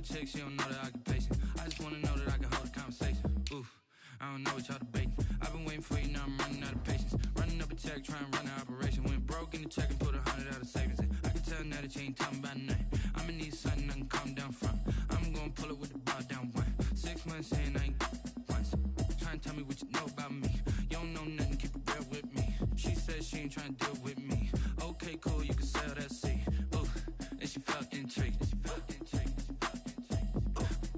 new chick, she don't know the occupation. I just wanna know that I can hold a conversation. Oof, I don't know what y'all debating. I've been waiting for you, now I'm running out of patience. Running up a check, trying to run an operation. Went broke in the check and put 100 out of savings in. I can tell now that you ain't talking about nothing. I'ma need something I can calm down from. I'm gonna pull it with the bar down one. 6 months saying I ain't once. Trying to tell me what you know about me. You don't know nothing, keep it real with me. She said she ain't trying to deal with me. Okay, cool, you can sell that seed. Ooh, and she felt intrigued.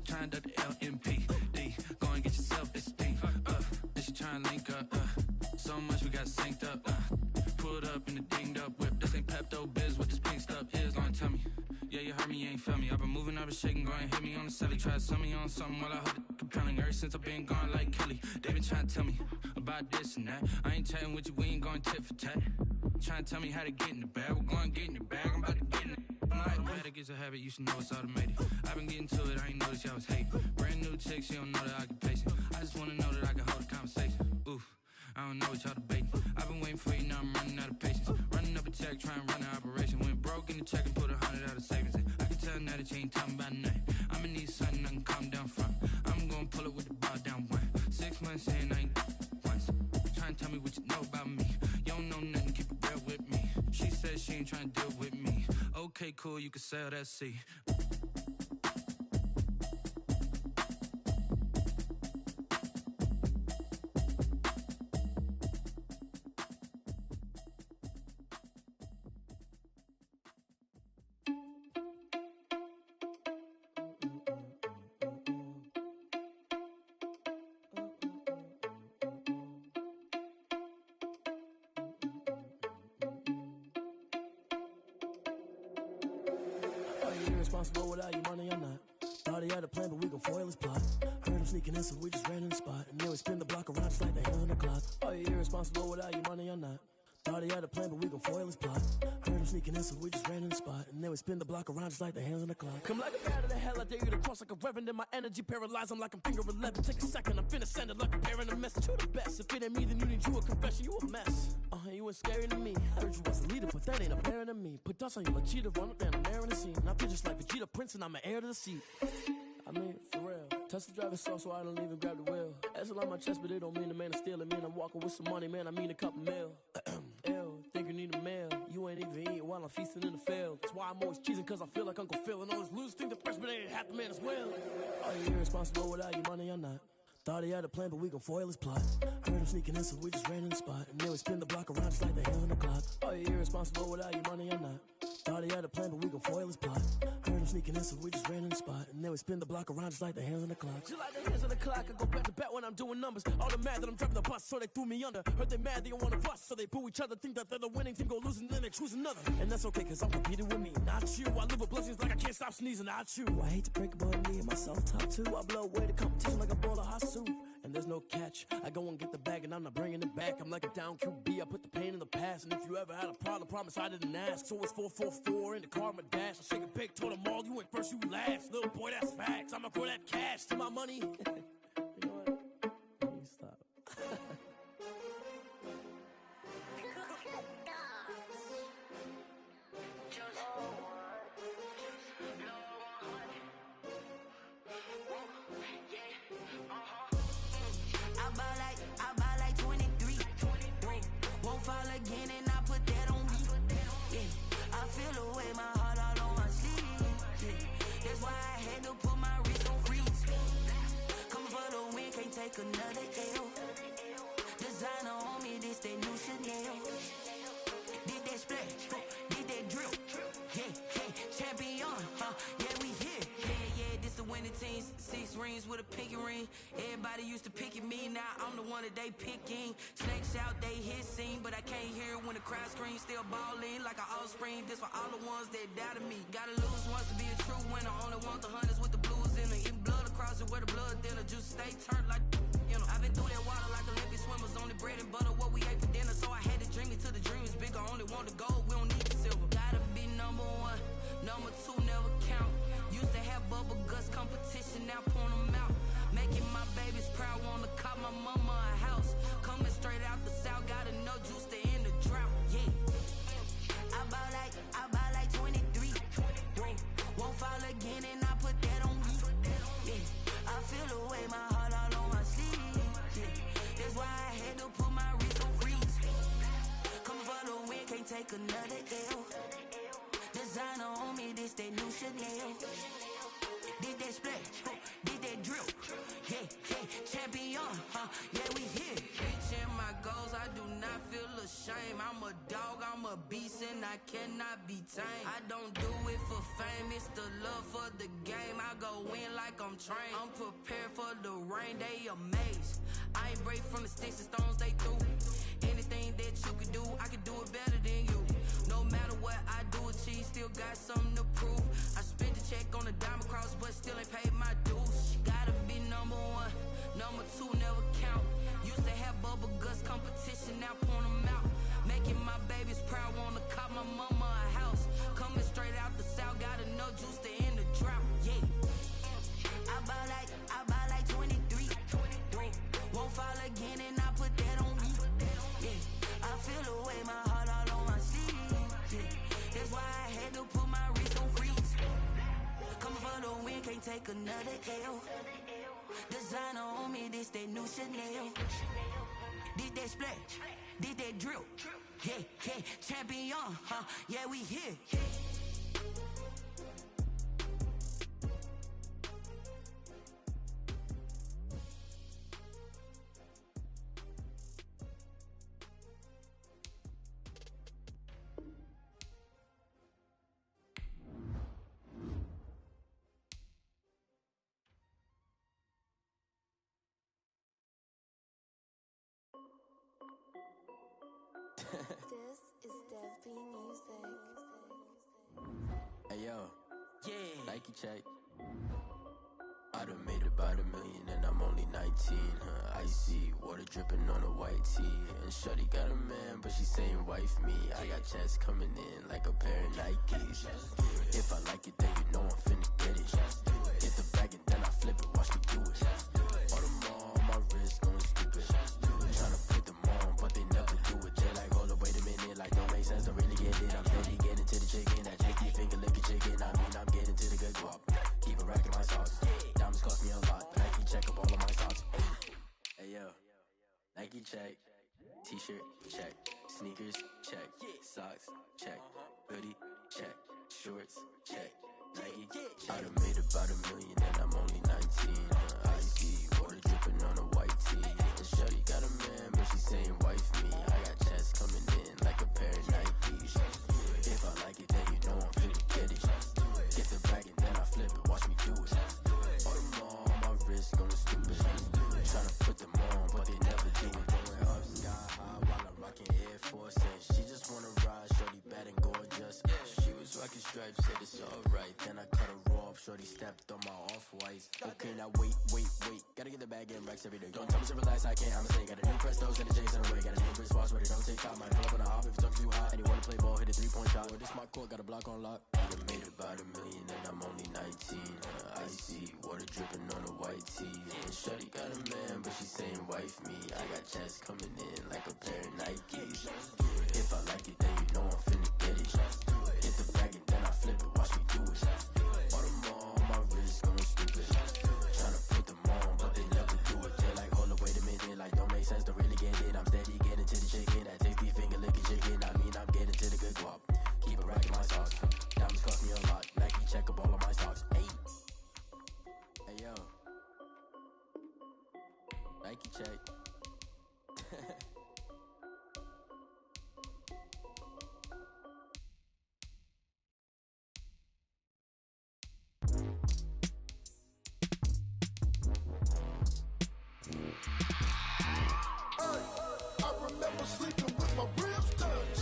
Trying to the LMPD. Go and get your self-esteem. And she trying to link up. So much we got synced up. Pulled up in the dinged up whip. This ain't Pepto-Biz, what this pink stuff is. Gonna tell me. Yeah, you heard me, you ain't felt me. I've been moving, I've been shaking, go and hit me on the celly. Try to sell me on something while I heard it compelling. Ever since I've been gone like Kelly, they been trying to tell me about this and that. I ain't chatting with you, we ain't going tit for tat. Trying to tell me how to get in the bag. We're going to get in the bag, I'm about to get in it. I'm like, the matter gets a habit, you should know it's automated. I've been getting to it, I ain't noticed y'all was hating. Brand new chick, she don't know the occupation. I just wanna know that I can hold a conversation. Oof, I don't know what y'all debating. I've been waiting for you, now I'm running out of patience. Running up a check, trying to run an operation. Went broke in the check and put 100 out of savings in. I can tell now that you ain't talking about nothing. I'ma need something I can calm down from. I'm gonna pull it with the bar down one. 6 months saying I ain't once. Trying to tell me what you know about me. You don't know nothing, keep it real with me. She said she ain't trying to deal with me. Okay, cool, you can sell that seed. Irresponsible without your money or not. Thought he had a plan, but we gon' foil his plot. Heard him sneaking in, so we just ran in the spot. And then we spin the block around just like the hands on the clock. Are you irresponsible without your money or not? Thought he had a plan, but we gon' foil his plot. Heard him sneaking in, so we just ran in the spot. And then we spin the block around just like the hands on the clock. Come like a bat of the hell, I dare you to cross like a reverend. And my energy paralyzed, I'm like I'm finger 11. Take a second, I'm finna send it like a parent a message to the best. If it ain't me, then you need you a confession, you a mess. You ain't scary to me. Heard you was a leader, but that ain't apparent to me. Put dust on you like cheetah, run up down the air in the scene. I feel just like Vegeta Prince, and I'm an heir to the seat. I mean, for real. Touch the driver's soft, so I don't even grab the wheel. That's on my chest, but it don't mean the man is stealing. Mean I'm walking with some money, man, I mean a couple mil. Ew, think you need a meal. You ain't even eating while I'm feasting in the field. That's why I'm always cheesing, cause I feel like Uncle Phil. And all this losers think the freshman ain't half the man as well. Are you irresponsible without your money or not? Thought he had a plan, but we gon' foil his plot. Heard him sneaking in, so we just ran in the spot. And then we spin the block around just like the hands on the clock. Are you irresponsible without your money or not? Thought he had a plan, but we gon' foil his plot. Heard him sneaking in, so we just ran in the spot. And then we spin the block around just like the hands on the clock. Just like the hands on the clock, I go back to back when I'm doing numbers. All the mad that I'm driving the bus, so they threw me under. Heard they mad, they don't wanna bust, so they boo each other. Think that they're the winning team, go losing, then they choose another. And that's okay, cause I'm competing with me, not you. I live with blessings like I can't stop sneezing, not you. I hate to break it, but me and myself top two. I blow away the competition like a bowl of hot soup. And there's no catch, I go and get the bag and I'm not bringing it back. I'm like a down QB, I put the pain in the past. And if you ever had a problem, promise I didn't ask. So it's 444 in the car, my dash. I shake a big, told them all, you went first, you last. Little boy, that's facts, I'ma grow that cash to my money. You know what, let me stop. Fall again and I put that on me. Yeah, I feel the way, my heart all on my sleeve. Yeah, that's why I had to put my wrist on freeze. Come for the win, can't take another L. Designer on me, this that new Chanel. Did that splash, did that drill. Yeah, champion, yeah, we here. Yeah, this the winning team. 6 rings with a pinky ring. Everybody used to pick at me, now I'm the one that they picking. Snakes out, they hissing, but I can't hear when the crowd screams. Still balling like an offspring. This for all the ones that doubted me. Gotta lose once to be a true winner. Only want the hunters with the blues in it. Eating blood across it where the blood thinner. Juice stay turned like, you know. I've been through that water like Olympic swimmers. Only bread and butter, what we ate for dinner. So I had to dream it till the dream is bigger. Only want the gold, we don't need the silver. Gotta be number 1, number 2 never count. Used to have bubble guts competition, now point them out. Making my babies proud, wanna call my mama a house. Coming straight out the south, gotta know juice to end the drought. Yeah, I bought like 23. Won't fall again, and I put that on this that new Chanel. Did that splash, did that drill. Yeah, yeah, champion, yeah, we here. Reaching my goals, I do not feel ashamed. I'm a dog, I'm a beast, and I cannot be tamed. I don't do it for fame, it's the love for the game. I go in like I'm trained. I'm prepared for the rain, they amazed. I ain't break from the sticks and stones they threw. Anything that you could do, I could do it better than you. No matter what I do, achieve, still got something to prove. I spent the check on the diamond cross, but still ain't paid my dues. Gotta be number one, number two never count. Used to have bubble guts competition, now point them out. Making my babies proud, wanna cop my mama a house. Coming straight out the south, got enough juice to end the drought. Yeah, I buy like 23. Won't fall again, and I put that on me. Yeah, I feel the way, my heart all on my sleeve. Yeah, that's why I had to put my wrist on freeze. Coming for the win, can't take another L. Designer on me, this that new Chanel. Did that splash, did that drill. Yeah, yeah, champion, yeah, we here. This is Dev B Music. Hey yo, Yeah. Nike check. I done made about $1 million and I'm only 19. Icy water dripping on a white tee. And shorty got a man, but she saying wife me. I got checks coming in like a pair of Nikes. If I like it, then you know I'm finna get it. Get the bag and then I flip it, watch me do it. All them all on my wrist going stupid. Tryna put them on, but they never do it. They're like, hold up, wait a minute, like don't make sense, don't really get it. I'm steady getting to the chicken, that tasty finger licking chicken. I mean, I'm getting to the good guap. Keep a rack in my sauce. Diamonds cost me a lot. Nike check up all of my socks. Hey yo, Nike check. T-shirt check. Sneakers check. Socks check. Hoodie check. Shorts check. Nike check. I done made about $1 million and I'm only 19. Icy water dripping on a white tee. And shorty got a man, but she saying wife me. I got checks coming in like a pair of Nikes. If I like it, then you know I'm finna get it. Get the bag and then I flip it, watch me do it. All them all on my wrist going stupid. Tryna put them on, but they never do it. Going up sky high while I'm rocking Air Force. And she just wanna ride, shorty bad and gorgeous. She was rocking stripes, said it's alright. Then I cut her off, shorty stepped on my off-whites. Okay, now wait. Gotta get the bag and racks every day. Don't tell me to relax, I can't, I'ma say. Got a new Prestos and a Jason away. Got a new wristwatch, but it don't take time. Might pull up on a hop if it's talking too hot. And you wanna play ball, hit a 3-point shot. Well, this my court, got a block on lock. I done made about $1 million and I'm only 19. Icy water dripping on a white tee. And shorty got a man, but she saying wife me. I got checks coming in like a pair of Nikes. If I like it, then you know I'm finna get it. Get the bag and then I flip it, watch me do it. All them all on my wrist going stupid. Tryna put them on, but they never do it. They're like, hold up, wait a minute, like don't make sense, don't really get it. I'm steady getting to the chicken, that tasty finger licking chicken. I mean, I'm getting to the good guap. Keep a rack in my sauce. Diamonds cost me a lot. Nike check up all of my socks. Hey yo, Nike check. I remember sleeping with my ribs touched.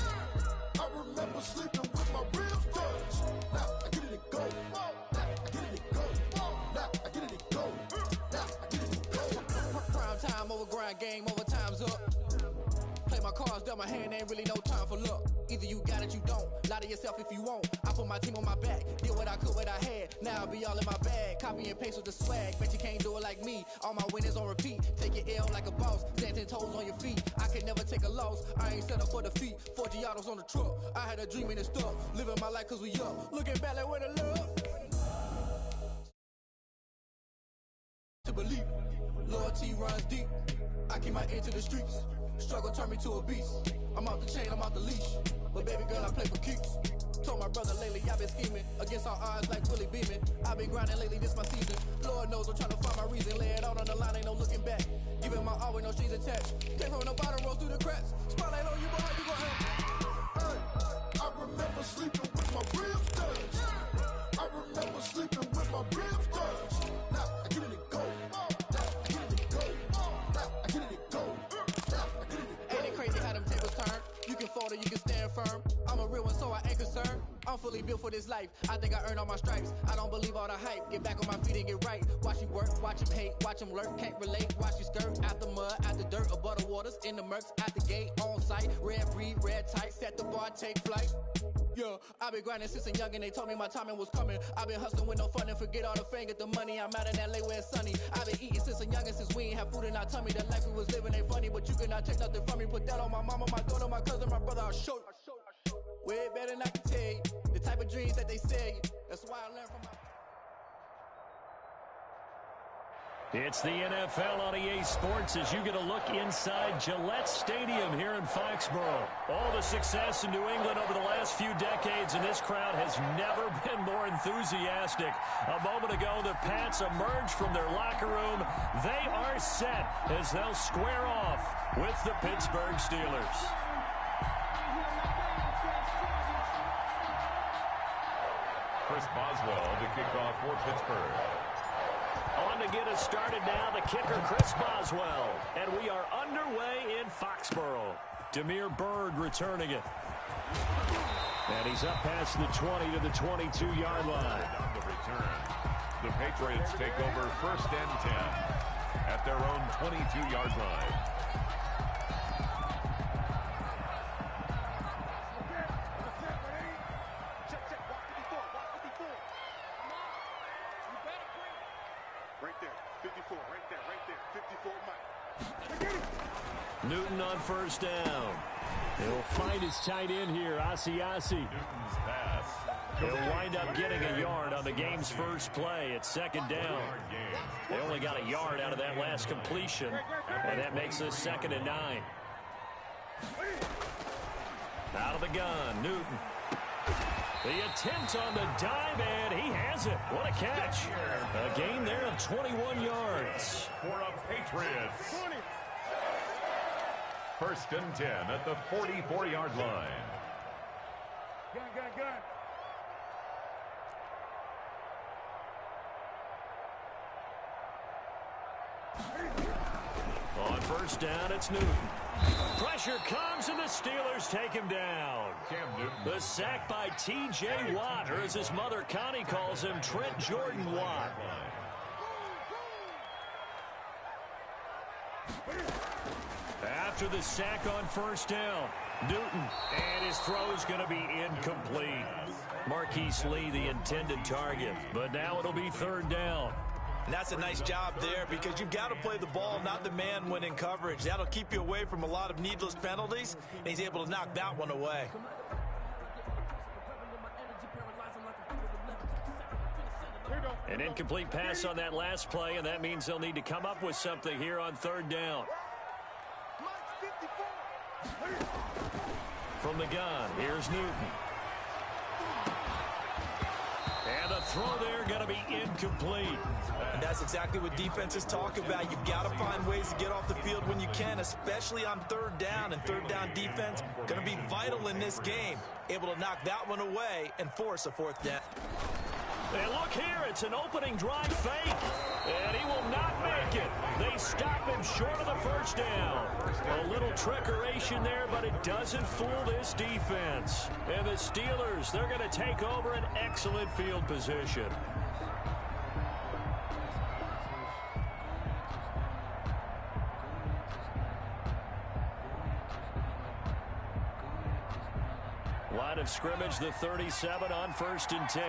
I remember sleeping with my ribs touched. Now I get it and go. Now I get it and go. Now I get it and go. Now I get it and go. Prime time over grind, game over, time's up. Play my cards, dealt my hand, ain't really no time for luck. Either you got it, you don't. Lie to yourself if you won't. I put my team on my back, did what I could, what I had. Now I be all in my bag, copy and paste with the swag. Bet you can't do it like me. All my winners on repeat. Take your L like a boss, stand 10 toes on your feet. I can never take a loss. I ain't set up for defeat. 4 Giottos on the truck. I had a dream and it stuck. Living my life cause we up. Looking back like where the love. To believe, loyalty runs deep. I keep my ear to the streets. Struggle turned me to a beast. I'm out the chain, I'm out the leash. But baby girl, I play for keeps. Told my brother lately I've been scheming against all odds like Willie Beeman. I've been grinding lately, this my season. Lord knows I'm trying to find my reason. Lay it out on the line, ain't no looking back. Giving my all with no strings attached. Came from the bottom, rose through the cracks. Spotlight on you, boy, how you gon' act? I remember sleeping with my ribs touched. I remember sleeping with my ribs touched. Now I get it and go. Now I get it and go. Now I get it and go. Now I get it and go. Ain't it crazy how them tables turn? You can fold or you can stand firm. I'm a real one, so I ain't concerned. I'm fully built for this life. I think I earned all my stripes. I don't believe all the hype. Get back on my feet and get right. Watch you work, watch him hate, watch him lurk. Can't relate, watch you skirt. Out the mud, out the dirt, above the waters, in the murks, out the gate, on site. Red breed, red tight, set the bar, take flight. Yeah, I've been grinding since a young and they told me my timing was coming. I've been hustling with no fun and forget all the fame, get the money. I'm out in LA where it's sunny. I've been eating since a youngin', since we ain't have food in our tummy. The life we was living ain't funny, but you cannot take nothing from me. Put that on my mama, my daughter, my cousin, my brother, I'll show you. Way better than I can tell you. The type of dreams that they sell you. That's why I learned from my... It's the NFL on EA Sports as you get a look inside Gillette Stadium here in Foxborough. All the success in New England over the last few decades, and this crowd has never been more enthusiastic. A moment ago, the Pats emerged from their locker room. They are set as they'll square off with the Pittsburgh Steelers. Chris Boswell to kick off for Pittsburgh. On to get us started now, the kicker, Chris Boswell. And we are underway in Foxborough. Demir Bird returning it. And he's up past the 20 to the 22-yard line. On the return, the Patriots take over 1st and 10 at their own 22-yard line. Newton on 1st down. He'll find his tight end here, Asiasi. Newton's pass. He'll wind up getting a yard on the game's first play. It's 2nd down. They only got a yard out of that last completion, and that makes this 2nd and 9. Out of the gun, Newton. The attempt on the dive, and he has it. What a catch. A gain there of 21 yards. For a Patriots. 1st and 10 at the 44-yard line. Gun. On 1st down, it's Newton. Pressure comes, and the Steelers take him down. Cam Newton. The sack by T.J. Watt, or as his mother Connie calls him, Trent Jordan Watt. After the sack on 1st down, Newton, and his throw is going to be incomplete. Marquise Lee, the intended target, but now it'll be 3rd down. And that's a nice job there because you've got to play the ball, not the man when in coverage. That'll keep you away from a lot of needless penalties, and he's able to knock that one away. An incomplete pass on that last play, and that means they'll need to come up with something here on 3rd down. From the gun, here's Newton. And the throw there going to be incomplete. And that's exactly what defenses talk about. You've got to find ways to get off the field when you can, especially on 3rd down. And 3rd down defense going to be vital in this game. Able to knock that one away and force a 4th down. And look here, it's an opening drive fake. And he will not make it. They stop him short of the 1st down. A little trickeration there, but it doesn't fool this defense. And the Steelers, they're going to take over an excellent field position. Line of scrimmage, the 37 on 1st and 10.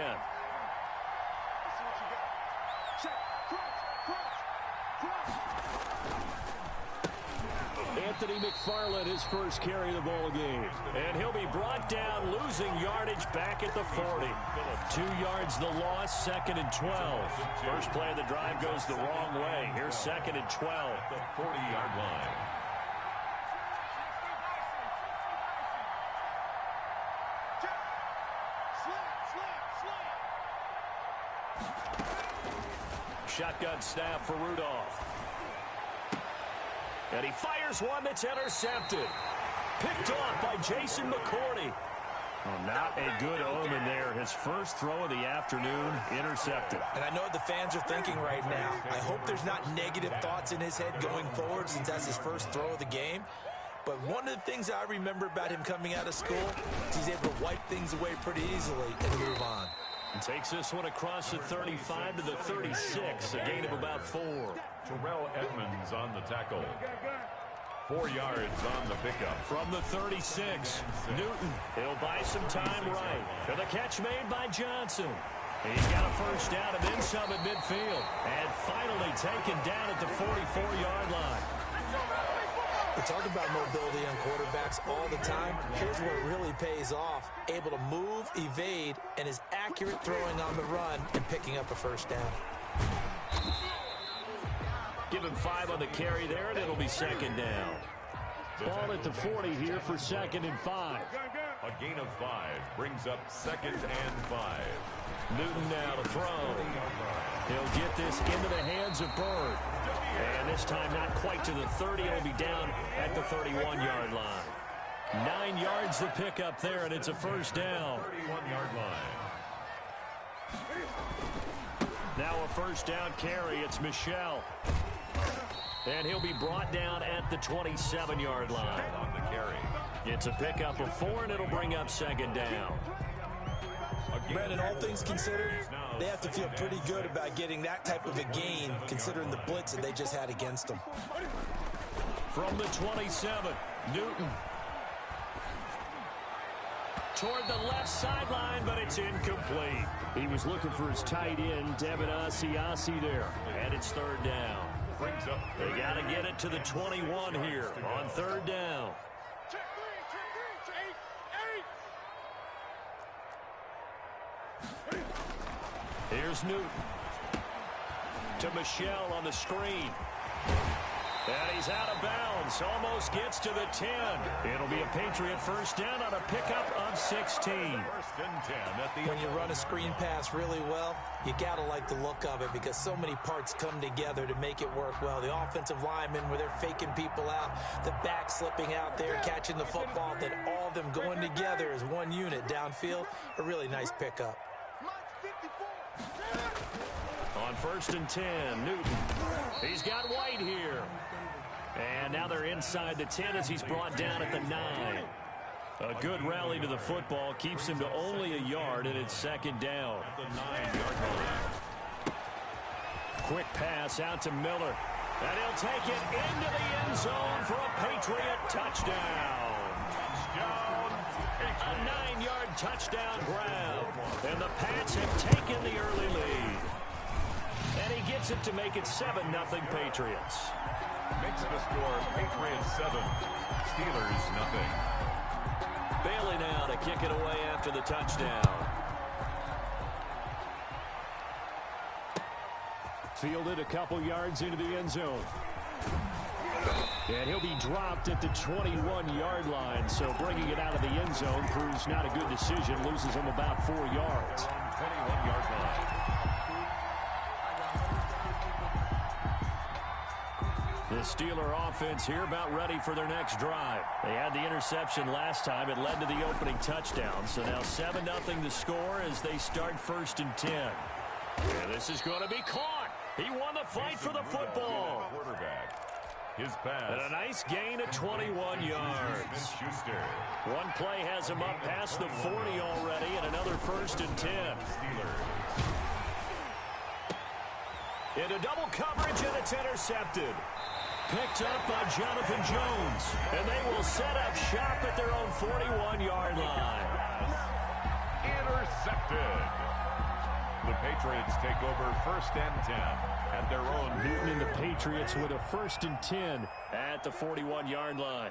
Anthony McFarland, his first carry of the ball game. And he'll be brought down, losing yardage back at the 40. 2 yards the loss, 2nd and 12. First play of the drive goes the wrong way. Here's 2nd and 12. The 40-yard line. Shotgun snap for Rudolph. And he fires one that's intercepted. Picked off by Jason McCourty. Well, not a good omen there. His first throw of the afternoon, intercepted. And I know what the fans are thinking right now. I hope there's not negative thoughts in his head going forward since that's his first throw of the game. But one of the things I remember about him coming out of school is he's able to wipe things away pretty easily and move on. And takes this one across the 35 to the 36, a gain of about 4. Terrell Edmonds on the tackle. 4 yards on the pickup. From the 36, Newton. He'll buy some time right. And the catch made by Johnson. He's got a first down and then some at midfield. And finally taken down at the 44-yard line. We talk about mobility on quarterbacks all the time. Here's where it really pays off. Able to move, evade, and is accurate throwing on the run and picking up a first down. Give him 5 on the carry there, and it'll be second down. Ball at the 40 here for 2nd and 5. A gain of 5 brings up 2nd and 5. Newton now to throw. He'll get this into the hands of Bird. And this time not quite to the 30. It'll be down at the 31-yard line. 9 yards to pick up there, and it's a first down. 31-yard line. Now a first down carry. It's Michelle. And he'll be brought down at the 27-yard line. On the carry. It's a pickup of 4, and it'll bring up second down. Brandon, all things considered, they have to feel pretty good about getting that type of a gain, considering the blitz that they just had against them. From the 27, Newton. Toward the left sideline, but it's incomplete. He was looking for his tight end, Devin Asiasi there. And it's third down. They got to get it to the 21 here on third down. Here's Newton. To Michelle on the screen. And he's out of bounds. Almost gets to the 10. It'll be a Patriot first down on a pickup of 16. First and 10 at the when you run a screen pass really well, you got to like the look of it because so many parts come together to make it work well. The offensive linemen, where they're faking people out, the back slipping out there, catching the football, then all of them going together as one unit downfield. A really nice pickup. On first and 10, Newton. He's got White here. And now they're inside the 10 as he's brought down at the 9. A good rally to the football keeps him to only a yard, and it's second down. the 9-yard line. Quick pass out to Miller. And he'll take it into the end zone for a Patriot touchdown. A 9-yard touchdown grab. And the Pats have taken the early lead. And he gets it to make it 7-0 Patriots. Makes the score Patriots 7, Steelers nothing. Bailey now to kick it away after the touchdown. Fielded a couple yards into the end zone. And he'll be dropped at the 21-yard line, so bringing it out of the end zone proves not a good decision. Loses him about 4 yards. 21-yard line. The Steeler offense here about ready for their next drive. They had the interception last time. It led to the opening touchdown. So now 7-0 the score as they start first and 10. And this is going to be caught. He won the fight for the football. Quarterback. His pass. And a nice gain of 21 yards. Schuster. One play has him up past the 40 already, and another first and 10. Steelers. Into double coverage, and it's intercepted. Picked up by Jonathan Jones. And they will set up shop at their own 41-yard line. Intercepted. The Patriots take over first and 10 at their own. Newton and the Patriots with a first and 10 at the 41-yard line.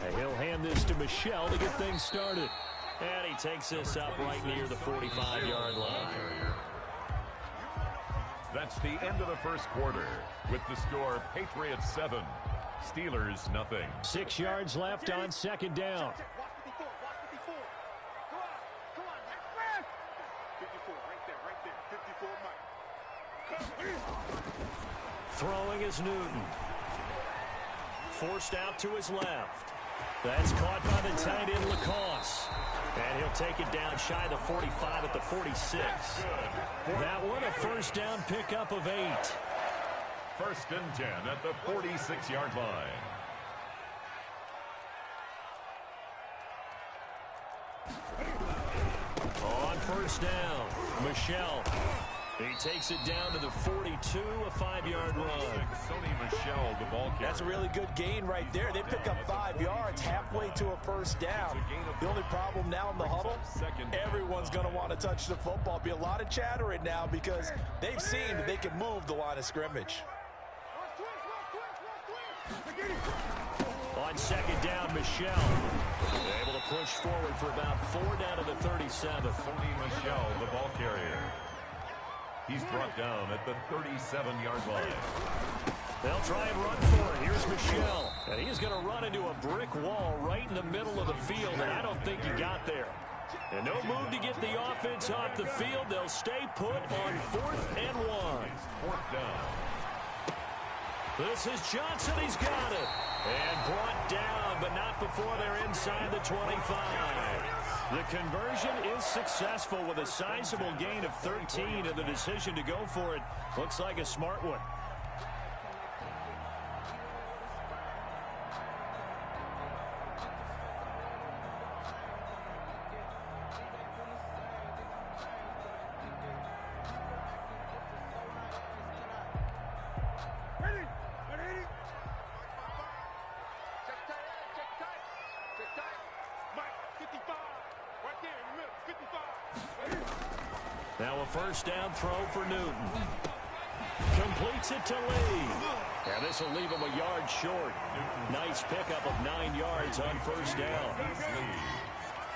And he'll hand this to Michelle to get things started. And he takes this up right near the 45-yard line. That's the end of the first quarter with the score Patriots 7, Steelers nothing. 6 yards left on second down. Throwing is Newton. Forced out to his left. That's caught by the tight end, Lacoste. And he'll take it down shy of the 45 at the 46. That one a first down pickup of 8. 1st and 10 at the 46-yard line. On first down, Michelle. He takes it down to the 42, a 5-yard run. Sony Michel, the ball carrier. That's a really good gain right there. They pick up 5 yards halfway to a first down. The only problem now in the huddle, everyone's going to want to touch the football. Be a lot of chattering now because they've seen that they can move the line of scrimmage. On 2nd down, Michelle. Able to push forward for about 4 down to the 37. Sony Michel, the ball carrier. He's brought down at the 37-yard line. They'll try and run for it. Here's Michelle. And he's going to run into a brick wall right in the middle of the field, and I don't think he got there. And no move to get the offense off the field. They'll stay put on 4th and 1. 4th down. This is Johnson. He's got it. And brought down, but not before they're inside the 25. The conversion is successful with a sizable gain of 13, and the decision to go for it looks like a smart one. Now a first down throw for Newton. Completes it to Lee. And this will leave him a yard short. Nice pickup of 9 yards on first down.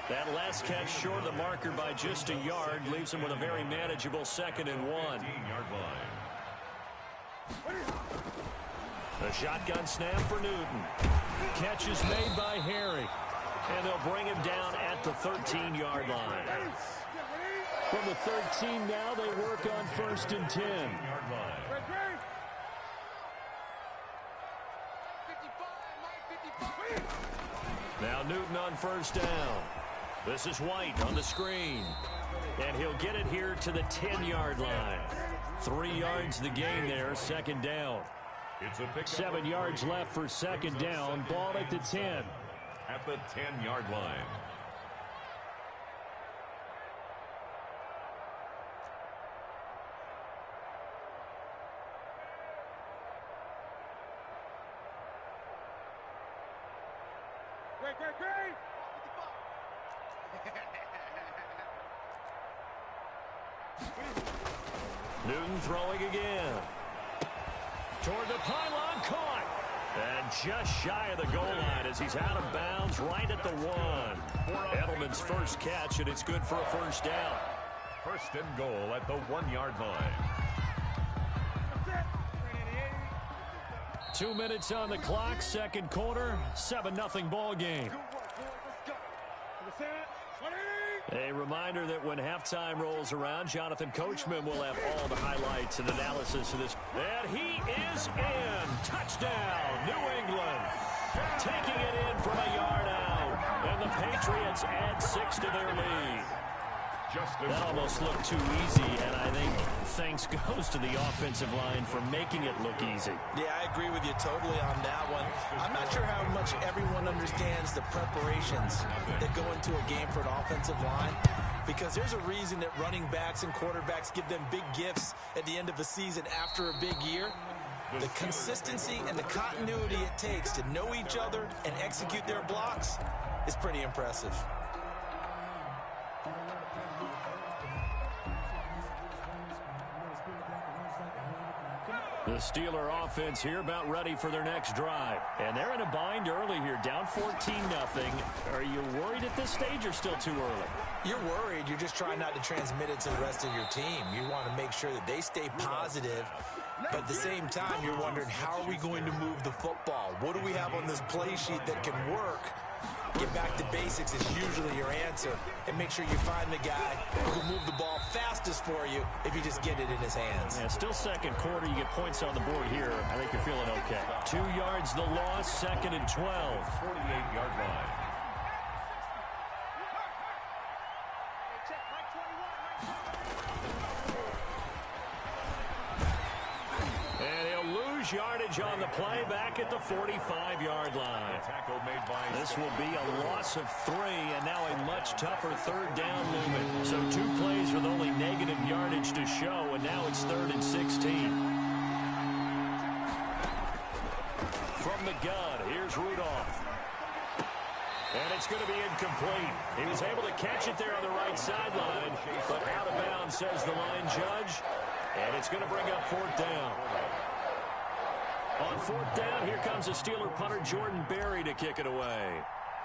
That last catch short of the marker by just a yard leaves him with a very manageable 2nd and 1. The shotgun snap for Newton. Catch is made by Harry. And they'll bring him down at the 13-yard line. From the 13 now, they work on 1st and 10. Now Newton on first down. This is White on the screen. And he'll get it here to the 10-yard line. 3 yards the gain there, 2nd down. 7 yards left for 2nd down. Ball at the 10. At the 10-yard line. Newton throwing again. Toward the pylon, caught. And just shy of the goal line as he's out of bounds right at the 1. Edelman's first catch, and it's good for a first down. 1st and goal at the 1-yard line. 2 minutes on the clock, 2nd quarter, 7-0 ball game. A reminder that when halftime rolls around, Jonathan Coachman will have all the highlights and analysis of this. And he is in. Touchdown, New England. Taking it in from a yard out. And the Patriots add 6 to their lead. That almost looked too easy, and I think thanks goes to the offensive line for making it look easy. Yeah, I agree with you totally on that one. I'm not sure how much everyone understands the preparations that go into a game for an offensive line, because there's a reason that running backs and quarterbacks give them big gifts at the end of the season after a big year. The consistency and the continuity it takes to know each other and execute their blocks is pretty impressive. The Steeler offense here about ready for their next drive. And they're in a bind early here, down 14-0. Are you worried at this stage or still too early? You're worried. You're just trying not to transmit it to the rest of your team. You want to make sure that they stay positive. But at the same time, you're wondering, how are we going to move the football? What do we have on this play sheet that can work? Get back to basics is usually your answer. And make sure you find the guy who can move the ball fast justice for you if you just get it in his hands. Yeah, still second quarter. You get points on the board here. I think you're feeling okay. 2 yards the loss, 2nd and 12. 48-yard line. Yardage on the play back at the 45-yard line. This will be a loss of 3, and now a much tougher 3rd down looming. So 2 plays with only negative yardage to show, and now it's 3rd and 16. From the gun, here's Rudolph. And it's going to be incomplete. He was able to catch it there on the right sideline, but out of bounds, says the line judge. And it's going to bring up 4th down. On 4th down, here comes the Steeler punter Jordan Berry to kick it away.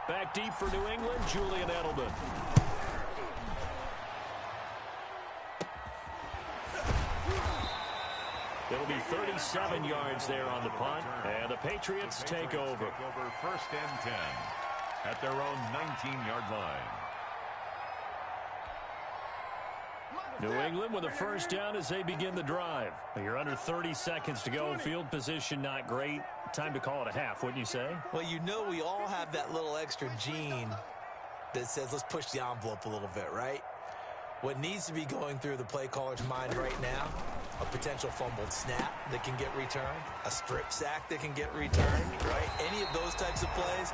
Back deep for New England, Julian Edelman. It'll be 37 yards there on the punt, and the Patriots take over. 1st and 10 at their own 19-yard line. New England with a 1st down as they begin the drive. You're under 30 seconds to go. Field position not great. Time to call it a half, wouldn't you say? Well, you know we all have that little extra gene that says let's push the envelope a little bit, right? What needs to be going through the play caller's mind right now, a potential fumbled snap that can get returned, a strip sack that can get returned, right? Any of those types of plays,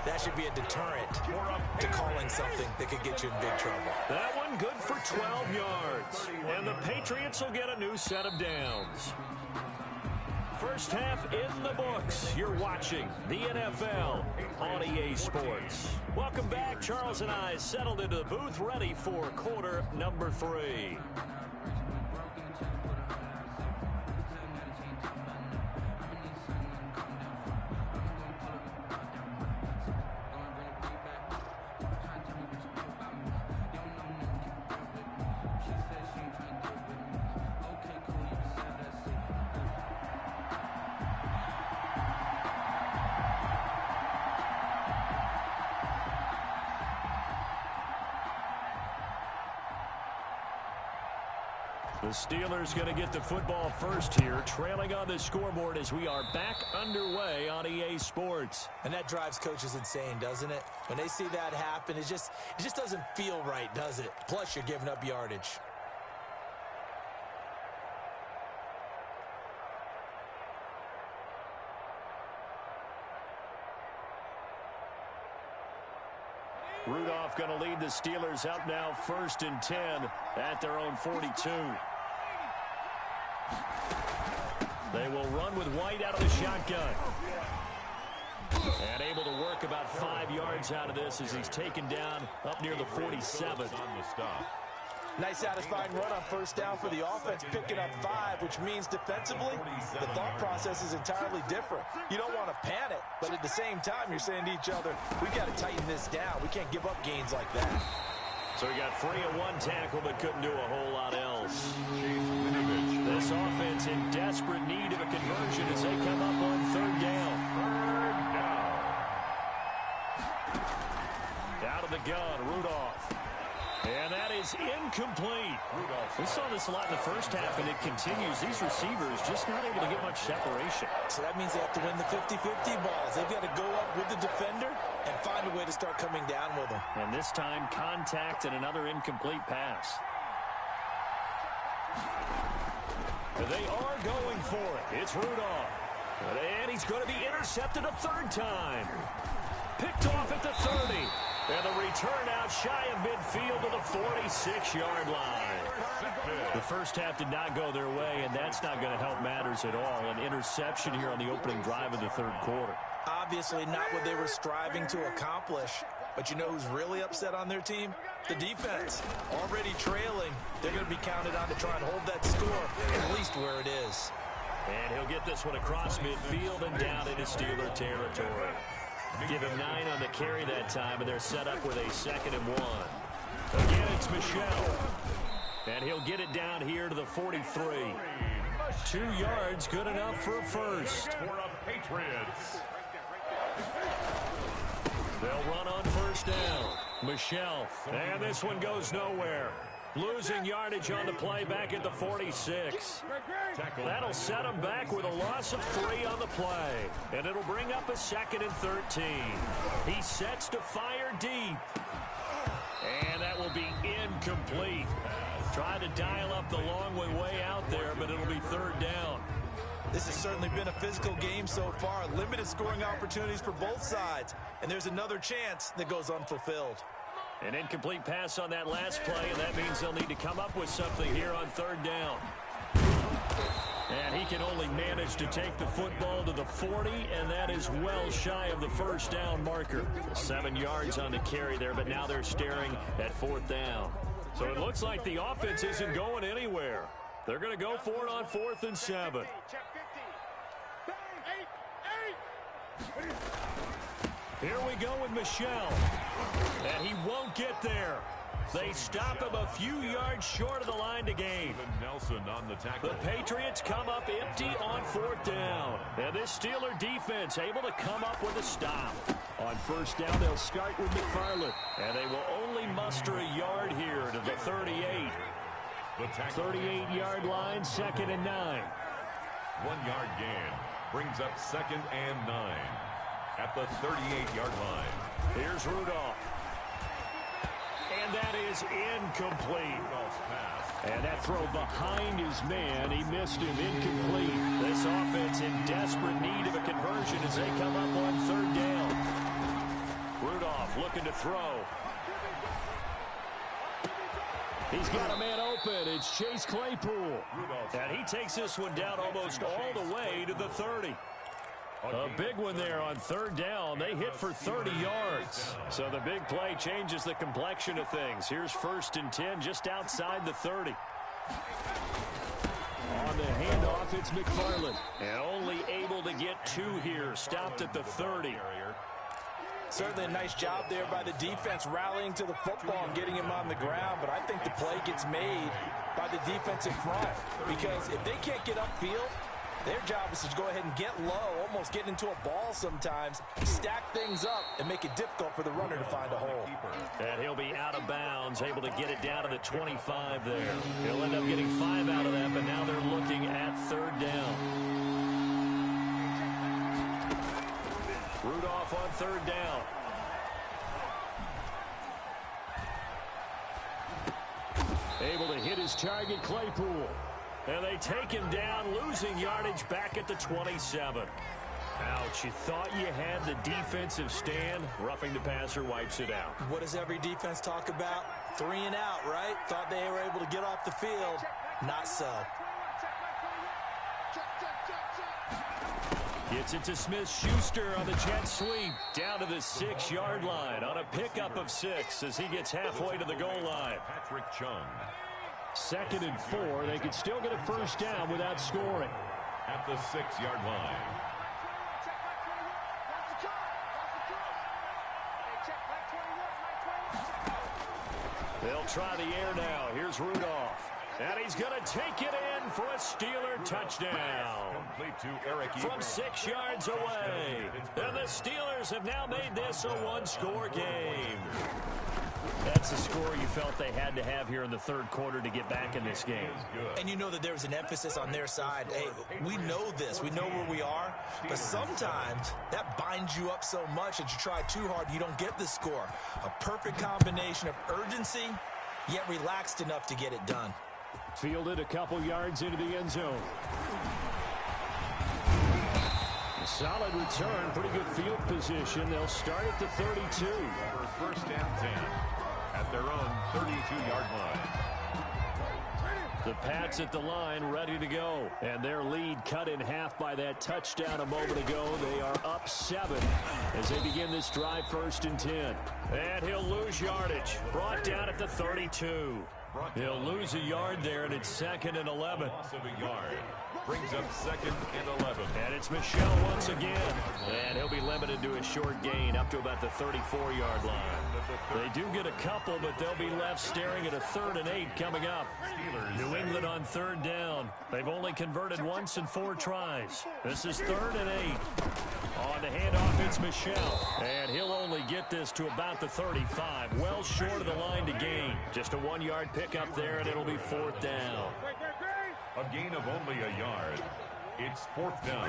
that should be a deterrent to calling something that could get you in big trouble. That one good for 12 yards. And the Patriots will get a new set of downs. First half in the books. You're watching the NFL on EA Sports. Welcome back. Charles and I settled into the booth, ready for quarter number 3. The Steelers going to get the football first here, trailing on the scoreboard as we are back underway on EA Sports. And that drives coaches insane, doesn't it? When they see that happen, it just doesn't feel right, does it? Plus, you're giving up yardage. Rudolph going to lead the Steelers up now 1st and 10 at their own 42. They will run with White out of the shotgun. And able to work about 5 yards out of this as he's taken down up near the 47. Nice satisfying run on 1st down for the offense, picking up 5, which means defensively, the thought process is entirely different. You don't want to panic, but at the same time, you're saying to each other, we've got to tighten this down. We can't give up gains like that. So he got free of 1 tackle, but couldn't do a whole lot else. This offense in desperate need of a conversion as they come up on 3rd down. Out of the gun, Rudolph. And that is incomplete. We saw this a lot in the first half, and it continues. These receivers just not able to get much separation. So that means they have to win the 50-50 balls. They've got to go up with the defender and find a way to start coming down with them. And this time, contact and another incomplete pass. They are going for it. It's Rudolph. And he's going to be intercepted a 3rd time. Picked off at the 30. And the return out shy of midfield to the 46-yard line. The first half did not go their way, and that's not going to help matters at all. An interception here on the opening drive of the 3rd quarter. Obviously not what they were striving to accomplish. But you know who's really upset on their team? The defense. Already trailing. They're going to be counted on to try and hold that score at least where it is. And he'll get this one across midfield and down into Steeler territory. Give him 9 on the carry that time, and they're set up with a 2nd and 1. Again, it's Michel. And he'll get it down here to the 43. 2 yards, good enough for a first. Patriots. They'll run on 1st down. Michel. And this one goes nowhere. Losing yardage on the play back at the 46. That'll set him back with a loss of 3 on the play. And it'll bring up a 2nd and 13. He sets to fire deep. And that will be incomplete. Try to dial up the long way out there, but it'll be 3rd down. This has certainly been a physical game so far. Limited scoring opportunities for both sides. And there's another chance that goes unfulfilled. An incomplete pass on that last play, and that means they'll need to come up with something here on 3rd down. And he can only manage to take the football to the 40, and that is well shy of the 1st down marker. 7 yards on the carry there, but now they're staring at 4th down. So it looks like the offense isn't going anywhere. They're going to go for it on 4th and 7. Here we go with Michel. And he won't get there. They stop him a few yards short of the line to gain. Nelson on the tackle. The Patriots come up empty on 4th down. And this Steeler defense able to come up with a stop. On 1st down, they'll start with McFarland. And they will only muster a yard here to the 38. 38-yard line, 2nd and 9. 1-yard gain brings up 2nd and 9 at the 38-yard line. Here's Rudolph. And that is incomplete. And that throw behind his man, he missed him, incomplete. This offense in desperate need of a conversion as they come up on 3rd down. Rudolph looking to throw. He's got a man open. It's Chase Claypool. And he takes this one down almost all the way to the 30. A big one there on 3rd down. They hit for 30 yards. So the big play changes the complexion of things. Here's 1st and 10 just outside the 30. On the handoff, it's McFarland. And only able to get 2 here. Stopped at the 30. Certainly a nice job there by the defense rallying to the football and getting him on the ground. But I think the play gets made by the defensive front. Because if they can't get upfield, their job is to go ahead and get low, almost get into a ball sometimes, stack things up, and make it difficult for the runner to find a hole. And he'll be out of bounds, able to get it down to the 25 there. He'll end up getting 5 out of that, but now they're looking at 3rd down. Rudolph on 3rd down. Able to hit his target, Claypool. And they take him down, losing yardage back at the 27. Ouch, you thought you had the defensive stand. Roughing the passer wipes it out. What does every defense talk about? 3 and out, right? Thought they were able to get off the field. Not so. Gets it to Smith-Schuster on the jet sweep. Down to the 6-yard line on a pickup of 6 as he gets halfway to the goal line. Patrick Chung. 2nd and 4. They could still get a 1st down without scoring. At the 6-yard line. They'll try the air now. Here's Rudolph. And he's going to take it in for a Steeler touchdown. Complete to Eric From 6 yards away. And the Steelers have now made this a 1-score game. That's the score you felt they had to have here in the 3rd quarter to get back in this game. And you know that there was an emphasis on their side. Hey, we know this. We know where we are. But sometimes that binds you up so much that you try too hard, you don't get the score. A perfect combination of urgency, yet relaxed enough to get it done. Fielded a couple yards into the end zone. A solid return, pretty good field position. They'll start at the 32. For 1st and 10 at their own 32-yard line. The Pats at the line, ready to go. And their lead cut in half by that touchdown a moment ago. They are up 7 as they begin this drive, 1st and 10. And he'll lose yardage. Brought down at the 32. He'll lose a yard there, and it's 2nd and 11. Loss of a yard brings up 2nd and 11. And it's Michel once again. And he'll be limited to a short gain up to about the 34-yard line. They do get a couple, but they'll be left staring at a 3rd and 8 coming up. New England on 3rd down. They've only converted once in 4 tries. This is 3rd and 8. On the handoff, it's Michel. And he'll only get this to about the 35. Well short of the line to gain. Just a 1-yard pick. pickup there, and it'll be 4th down. A gain of only a yard. It's 4th down.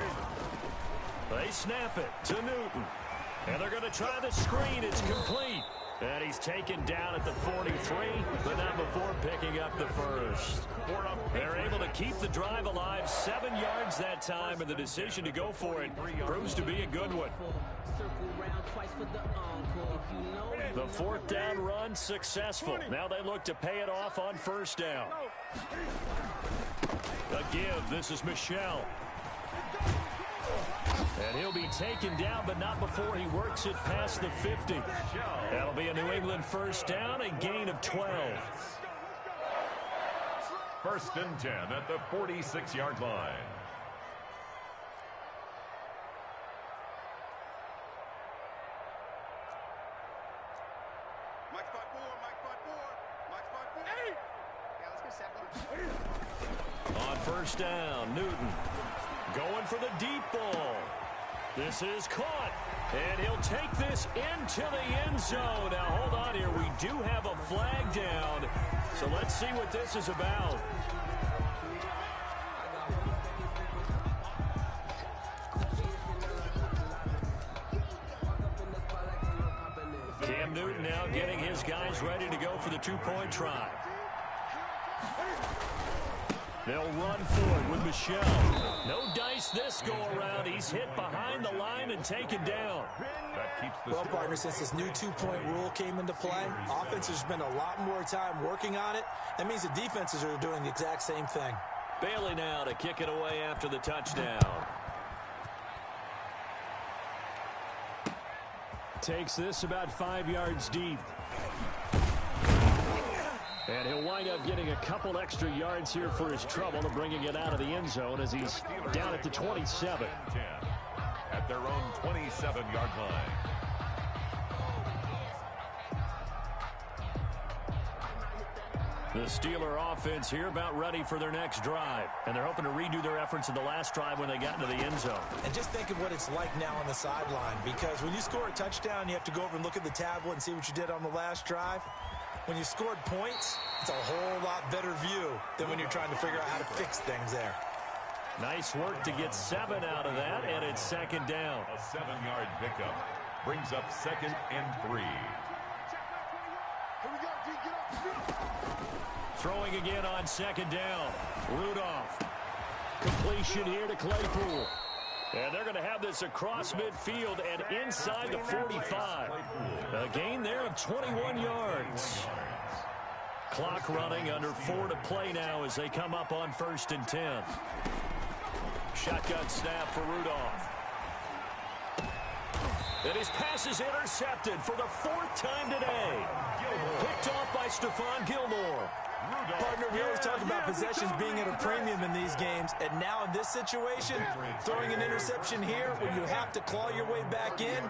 They snap it to Newton. And they're going to try the screen. It's complete. And he's taken down at the 43, but not before picking up the first. They're able to keep the drive alive, 7 yards that time, and the decision to go for it proves to be a good one. The 4th down run successful. Now they look to pay it off on 1st down. A give. This is Michel. And he'll be taken down, but not before he works it past the 50. That'll be a New England 1st down, a gain of 12. 1st and 10 at the 46-yard line. On 1st down, Newton going for the deep ball. This is caught, and he'll take this into the end zone. Now, hold on here. We do have a flag down, so let's see what this is about. Cam Newton now getting his guys ready to go for the 2-point try. They'll run for it with Michel. No dice this go-around. He's hit behind the line and taken down. Well, partner, since this new 2-point rule came into play, offenses spend a lot more time working on it. That means the defenses are doing the exact same thing. Bailey now to kick it away after the touchdown. Takes this about 5 yards deep. And he'll wind up getting a couple extra yards here for his trouble and bringing it out of the end zone as he's down at the 27. At their own 27-yard line. The Steeler offense here about ready for their next drive. And they're hoping to redo their efforts in the last drive when they got into the end zone. And just think of what it's like now on the sideline, because when you score a touchdown, you have to go over and look at the tablet and see what you did on the last drive. When you scored points, it's a whole lot better view than when you're trying to figure out how to fix things there. Nice work to get 7 out of that, and it's 2nd down. A 7-yard pickup brings up 2nd and 3. Throwing again on 2nd down. Rudolph. Completion here to Claypool. And they're going to have this across midfield and inside the 45. A gain there of 21 yards. Clock running, under 4 to play now as they come up on 1st and 10. Shotgun snap for Rudolph. And his pass is intercepted for the 4th time today. Picked off by Stephon Gilmore. Partner, we always talk about possessions being at a premium in these games, and now in this situation, throwing an interception here when you have to claw your way back in,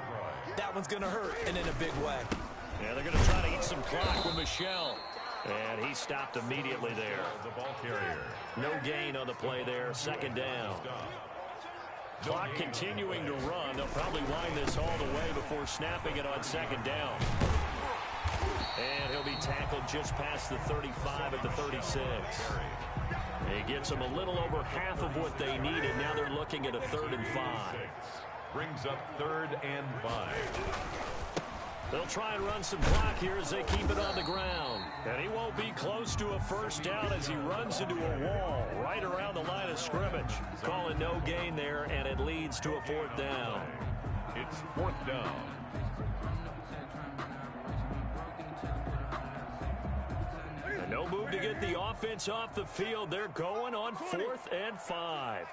that one's going to hurt, and in a big way. Yeah, they're going to try to eat some clock with Michel. And he stopped immediately there. The ball carrier. No gain on the play there, 2nd down. Clock continuing to run. They'll probably wind this all the way before snapping it on 2nd down. And he'll be tackled just past the 35 at the 36. He gets them a little over half of what they needed. Now they're looking at a 3rd and 5. Brings up 3rd and 5. They'll try and run some clock here as they keep it on the ground. And he won't be close to a 1st down as he runs into a wall right around the line of scrimmage. Calling no gain there, and it leads to a 4th down. It's 4th down. And no move to get the offense off the field. They're going on 4th and 5.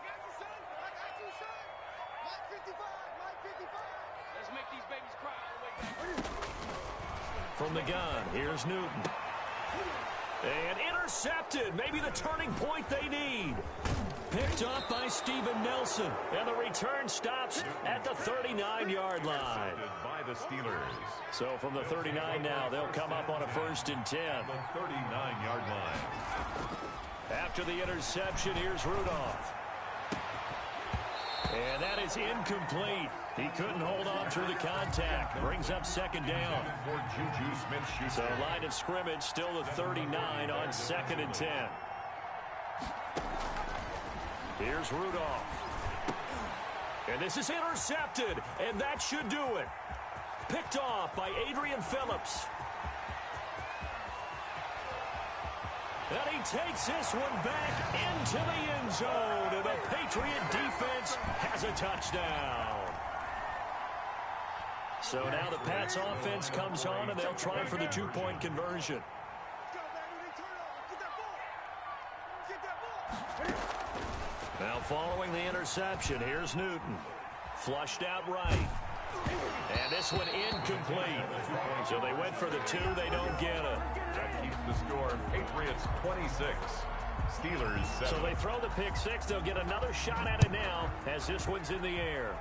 From the gun, here's Newton. And intercepted. Maybe the turning point they need. Picked up by Steven Nelson. And the return stops at the 39-yard line. By the Steelers. So from the 39 now, they'll come up on a 1st and 10. The 39-yard line. After the interception, here's Rudolph. And that is incomplete. He couldn't hold on through the contact. Brings up second down. So line of scrimmage still the 39 on 2nd and 10. Here's Rudolph. And this is intercepted, and that should do it. Picked off by Adrian Phillips. And he takes this one back into the end zone, and the Patriot defense has a touchdown. So now the Pats offense comes on, and they'll try for the 2-point conversion. Now following the interception, here's Newton. Flushed out right. And this one incomplete. So they went for the 2, they don't get it. That keeps the score. Patriots 26. Steelers 7. So they throw the pick 6. They'll get another shot at it now as this one's in the air.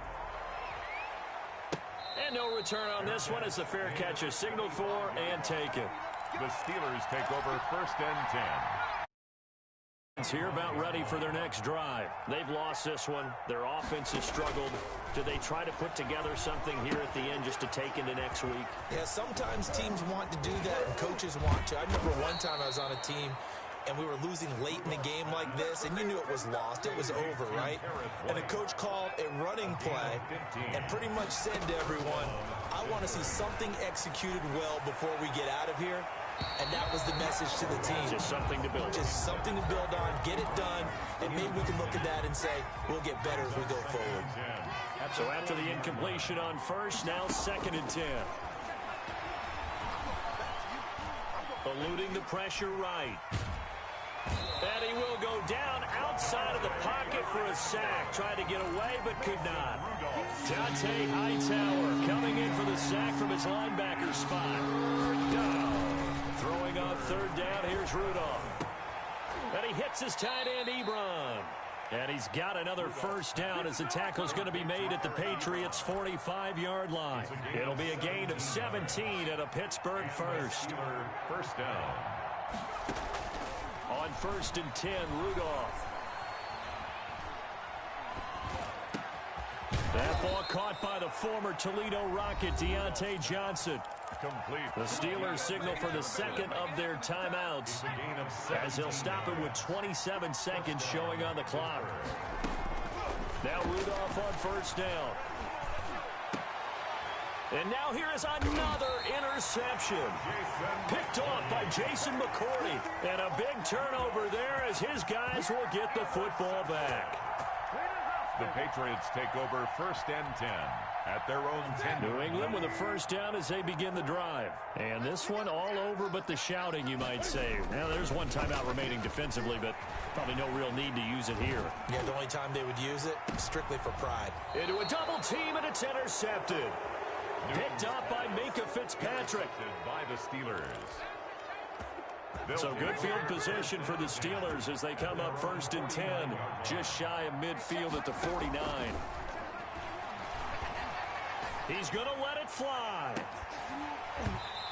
And no return on this one as the fair catch is signaled for and taken. The Steelers take over 1st and 10. Here about ready for their next drive. They've lost this one. Their offense has struggled. Do they try to put together something here at the end just to take into next week? Yeah, sometimes teams want to do that and coaches want to. I remember one time I was on a team and we were losing late in a game like this, and you knew it was lost. It was over, right? And the coach called a running play and pretty much said to everyone, I want to see something executed well before we get out of here. And that was the message to the team. Just something to build. Just something to build on, get it done, and maybe we can look at that and say, we'll get better as we go forward. So after the incompletion on 1st, now 2nd and 10. Eluding the pressure right. And he will go down outside of the pocket for a sack. Tried to get away, but could not. Dante Hightower coming in for the sack from his linebacker spot. Throwing on 3rd down, here's Rudolph. And he hits his tight end, Ebron. And he's got another 1st down as the tackle's going to be made at the Patriots' 45-yard line. It'll be a gain of 17 and a Pittsburgh 1st. 1st down. On 1st and 10, Rudolph. That ball caught by the former Toledo Rocket, Deontay Johnson. Complete. The Steelers signal for the 2nd of their timeouts as they'll stop it with 27 seconds showing on the clock. Now Rudolph on 1st down. And now here is another interception. Picked off by Jason McCourty. And a big turnover there as his guys will get the football back. The Patriots take over 1st and 10 at their own 10. New England with a 1st down as they begin the drive. And this one all over but the shouting, you might say. Now there's one timeout remaining defensively, but probably no real need to use it here. Yeah, the only time they would use it, strictly for pride. Into a double team, and it's intercepted. Picked up by Minka Fitzpatrick. By the Steelers. So good field position for the Steelers as they come up 1st and 10, just shy of midfield at the 49. He's going to let it fly.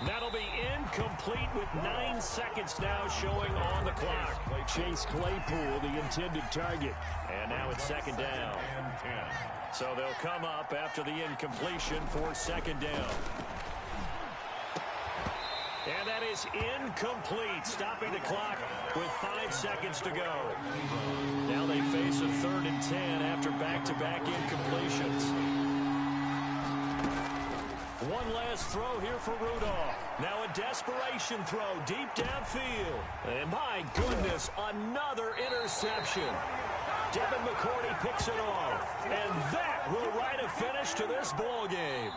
That'll be incomplete with 9 seconds now showing on the clock. Chase Claypool, the intended target. And now it's 2nd down. So they'll come up after the incompletion for 2nd down. And that is incomplete, stopping the clock with 5 seconds to go. Now they face a 3rd and 10 after back-to-back incompletions. One last throw here for Rudolph. Now a desperation throw deep downfield. And my goodness, another interception. Devin McCourty picks it off. And that will write a finish to this ball game.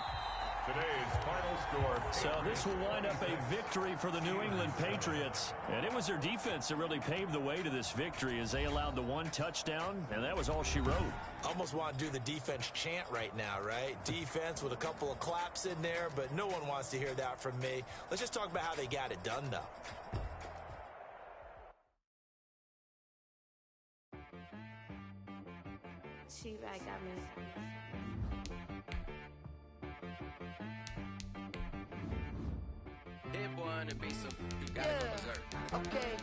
Today's final score. So this will wind up a victory for the New England Patriots. And it was their defense that really paved the way to this victory as they allowed the 1 touchdown, and that was all she wrote. Almost want to do the defense chant right now, right? Defense with a couple of claps in there, but no one wants to hear that from me. Let's just talk about how they got it done, though. She-Rag got me. Hit one to be some. You gotta go berserk. Okay.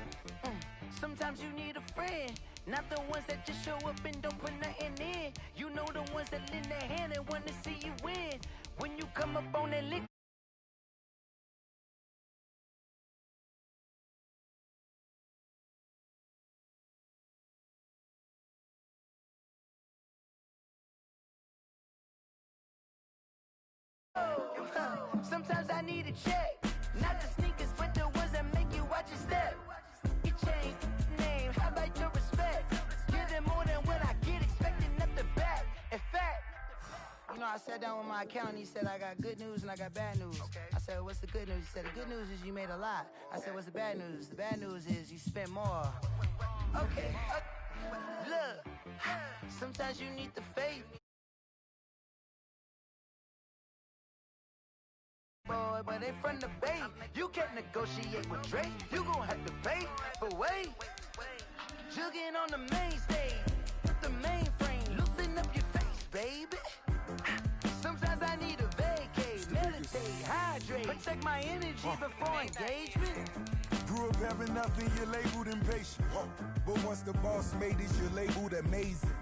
Sometimes you need a friend Not the ones that just show up and don't put nothing in. You know the ones that lend their hand and want to see you win. When you come up on that lick. Sometimes I need a check. Not the sneakers, but the ones that make you watch your step. You change name, how about your respect? Give them more than what I get, expecting nothing back. In fact, you know, I sat down with my accountant. He said, I got good news and I got bad news. I said, what's the good news? He said, the good news is you made a lot. I said, what's the bad news? The bad news is you spent more. Okay, look, sometimes you need the faith. Boy, but they from the Bay. You can't negotiate with Drake. You gon' have to pay. But wait, jugging on the main stage, the mainframe, loosen up your face, baby. Sometimes I need a vacate, meditate, hydrate, protect my energy before engagement. Grew up having nothing, you're labeled impatient. But once the boss made it, you're labeled amazing.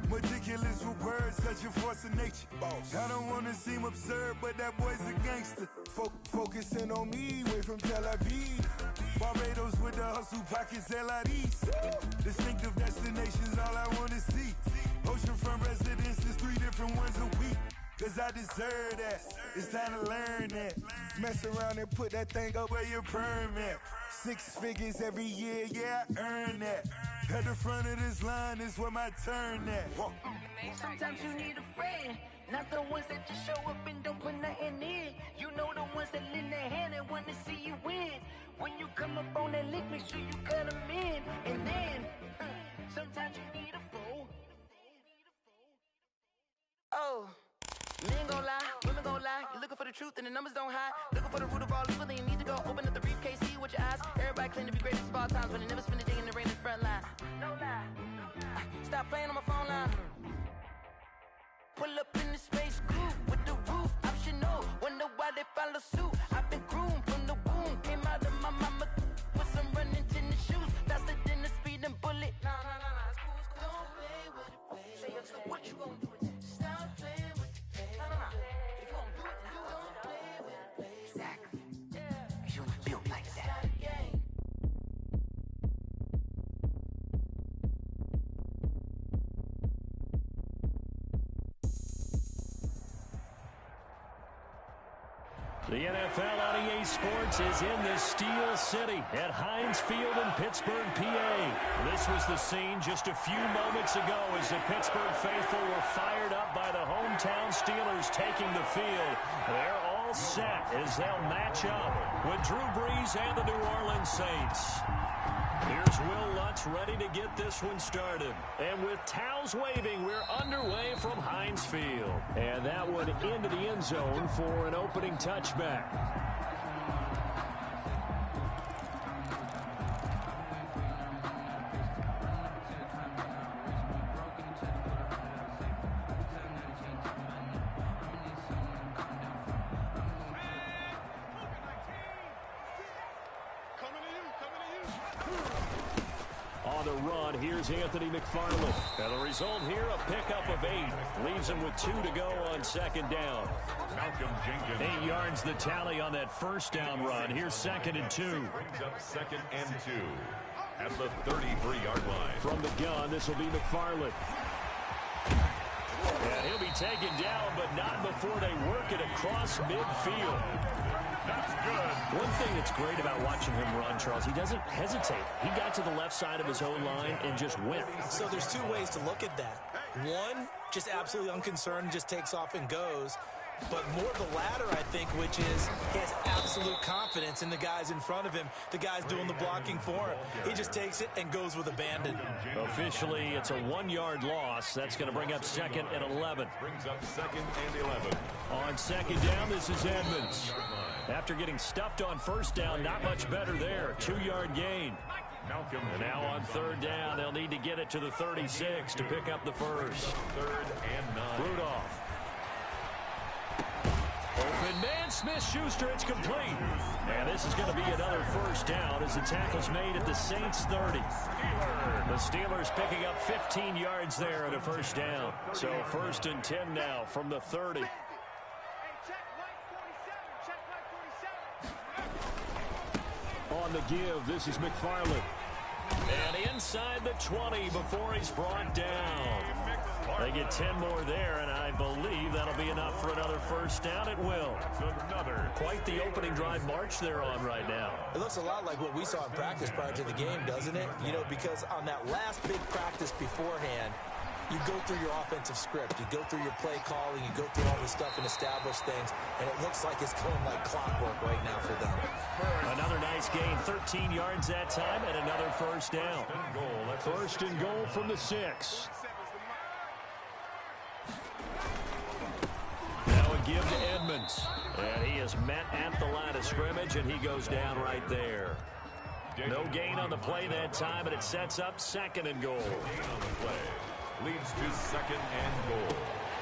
Meticulous with words, such a force of nature. I don't wanna seem absurd, but that boy's a gangster. Focusing on me, way from Tel Aviv. Barbados with the hustle pockets, LIDs. Distinctive destinations, all I wanna see. Oceanfront residences, 3 different ones a week. Cause I deserve that, it's time to learn that. Mess around and put that thing up where your permit. 6 figures every year, yeah, I earn that. At the front of this line is where my turn at. Sometimes you need a friend, not the ones that just show up and don't put nothing in. You know the ones that lend their hand and want to see you win. When you come up on that lick, make sure you cut them in. And then, sometimes you need a fool. Oh. Men gon' lie, women gon' lie. You're looking for the truth and the numbers don't hide. Looking for the root of all evil, then you need to go open up the briefcase, see with your eyes. Everybody claim to be greatest of all times, but they never spend a day in the rain in the front line. No lie. Stop playing on my phone line. Pull up in the space coupe with the roof optional. Wonder why they follow suit. I've been groomed from the womb. Came out of my mama with some running tennis shoes. Faster than the speeding bullet. Nah, it's cool, it's cool. Don't play with it, baby. Say so what you gon' do with it? Stop playing with it. If you gon' do it, then don't play with it, baby. Exactly. Cause you ain't built like that. The NFL on EA Sports is in the Steel City at Heinz Field in Pittsburgh, PA. This was the scene just a few moments ago as the Pittsburgh faithful were fired up by the hometown Steelers taking the field. They're all set as they'll match up with Drew Brees and the New Orleans Saints. Here's Will Lutz ready to get this one started. And with towels waving, we're underway from Heinz Field. And that one into the end zone for an opening touchback. On the run, here's Anthony McFarland. And the result here, a pickup of 8. Leaves him with 2 to go on second down. Malcolm Jenkins. 8 yards the tally on that first down run. Here's 2nd and 2. Brings up 2nd and 2 at the 33-yard line. From the gun, this will be McFarland. And he'll be taken down, but not before they work it across midfield. That's good. One thing that's great about watching him run, Charles, he doesn't hesitate. He got to the left side of his own line and just went. So there's 2 ways to look at that. One, just absolutely unconcerned, just takes off and goes. But more the latter, I think, which is he has absolute confidence in the guys in front of him, the guys doing the blocking for him. He just takes it and goes with abandon. Officially, it's a 1-yard loss. That's going to bring up 2nd and 11. Brings up 2nd and 11. On second down, this is Edmonds. After getting stuffed on first down, not much better there. 2-yard gain. And now on third down, they'll need to get it to the 36 to pick up the first. 3rd and 9. Rudolph. Open man, Smith-Schuster, it's complete. And this is going to be another first down as the tackle's made at the Saints 30. The Steelers picking up 15 yards there at a first down. So 1st and 10 now from the 30. On the give, this is McFarland. And inside the 20 before he's brought down. They get 10 more there, and I believe that'll be enough for another first down. It will. Quite the opening drive march they're on right now. It looks a lot like what we saw in practice prior to the game, doesn't it? You know, because on that last big practice beforehand, you go through your offensive script, you go through your play calling, you go through all this stuff and establish things, and it looks like it's going like clockwork right now for them. Another nice gain, 13 yards that time, and another first down. First and goal from the 6. Now a give to Edmonds. And he is met at the line of scrimmage, and he goes down right there. No gain on the play that time, and it sets up 2nd and goal. Leads to 2nd and goal.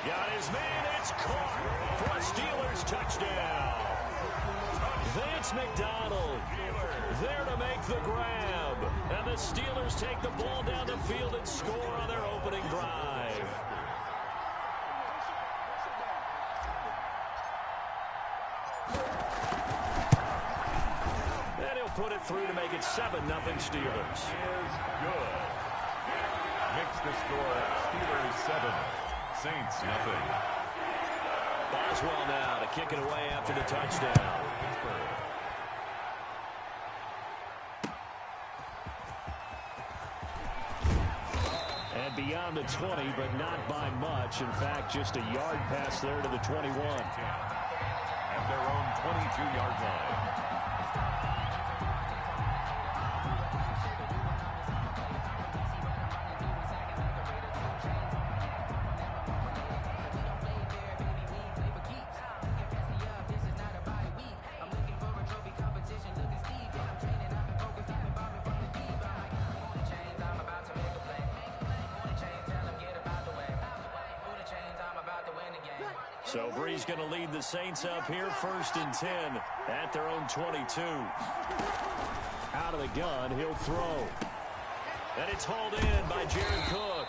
Got his man, it's caught for a Steelers touchdown. Vance McDonald there to make the grab. And the Steelers take the ball down the field and score on their opening drive. And he'll put it through to make it 7-0 Steelers. Is good. Makes the score Steelers 7, Saints nothing. Boswell now to kick it away after the touchdown. And beyond the 20, but not by much. In fact, just a yard pass there to the 21. At their own 22-yard line. So Bree's going to lead the Saints up here, 1st and 10 at their own 22. Out of the gun, he'll throw. And it's hauled in by Jared Cook.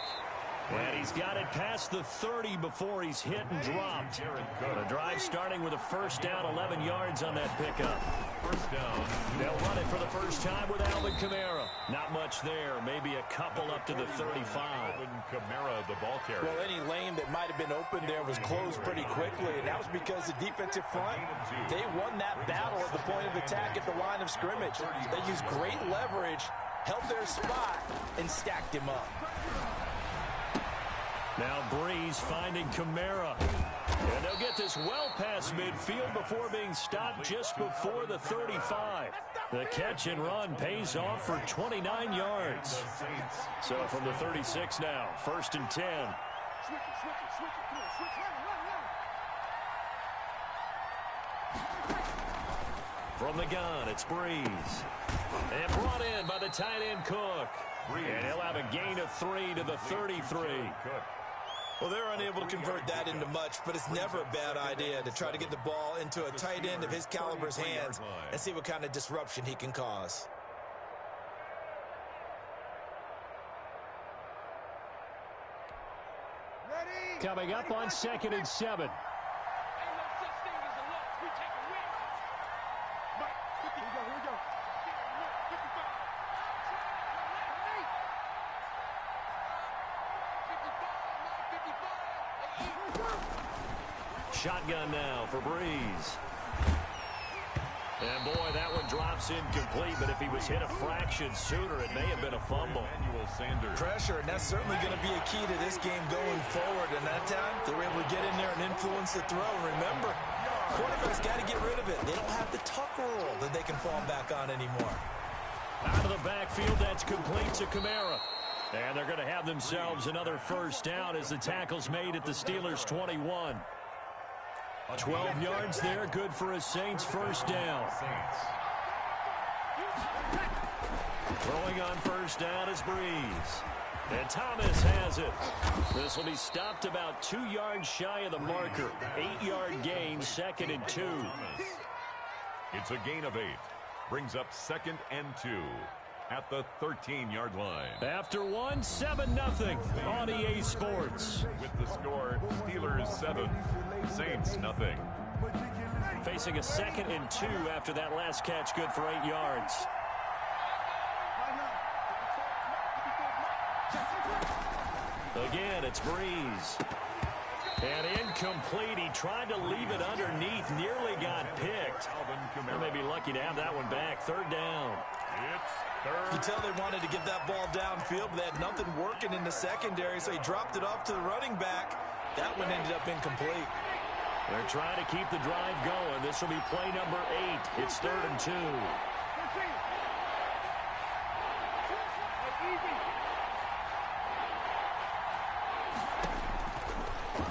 And he's got it past the 30 before he's hit and dropped. The drive starting with a first down, 11 yards on that pickup. First down. They'll run it for the first time with Alvin Kamara. Not much there, maybe a couple up to the 35. Alvin Kamara, the ball carrier. Well, any lane that might have been open there was closed pretty quickly, and that was because the defensive front, they won that battle at the point of attack at the line of scrimmage. They used great leverage, held their spot, and stacked him up. Now Breeze finding Kamara. And they'll get this well past midfield before being stopped just before the 35. The catch and run pays off for 29 yards. So from the 36 now, 1st and 10. From the gun, it's Breeze. And brought in by the tight end Cook. And he'll have a gain of 3 to the 33. Well, they're unable to convert that into much, but it's never a bad idea to try to get the ball into a tight end of his caliber's hands and see what kind of disruption he can cause. Coming up on 2nd and 7. Shotgun now for Breeze. And boy, that one drops incomplete, but if he was hit a fraction sooner, it may have been a fumble. Pressure, and that's certainly going to be a key to this game going forward. And that time, they were able to get in there and influence the throw. Remember, quarterbacks got to get rid of it. They don't have the tucker roll that they can fall back on anymore. Out of the backfield, that's complete to Kamara. And they're going to have themselves another first down as the tackle's made at the Steelers' 21. 12 yards there, good for a Saints first down. Throwing on first down is Breeze. And Thomas has it. This will be stopped about 2 yards shy of the marker. 8-yard gain, 2nd and 2. It's a gain of 8. Brings up 2nd and 2 at the 13-yard line. After 1, 7-0 on EA Sports. With the score, Steelers 7, Saints 0. Facing a 2nd and 2 after that last catch, good for 8 yards. Again, it's Breeze. And incomplete. He tried to leave it underneath. Nearly got picked. They may be lucky to have that one back. 3rd down. It's 3rd. You can tell they wanted to get that ball downfield, but they had nothing working in the secondary, so he dropped it off to the running back. That one ended up incomplete. They're trying to keep the drive going. This will be play number 8. It's 3rd and 2.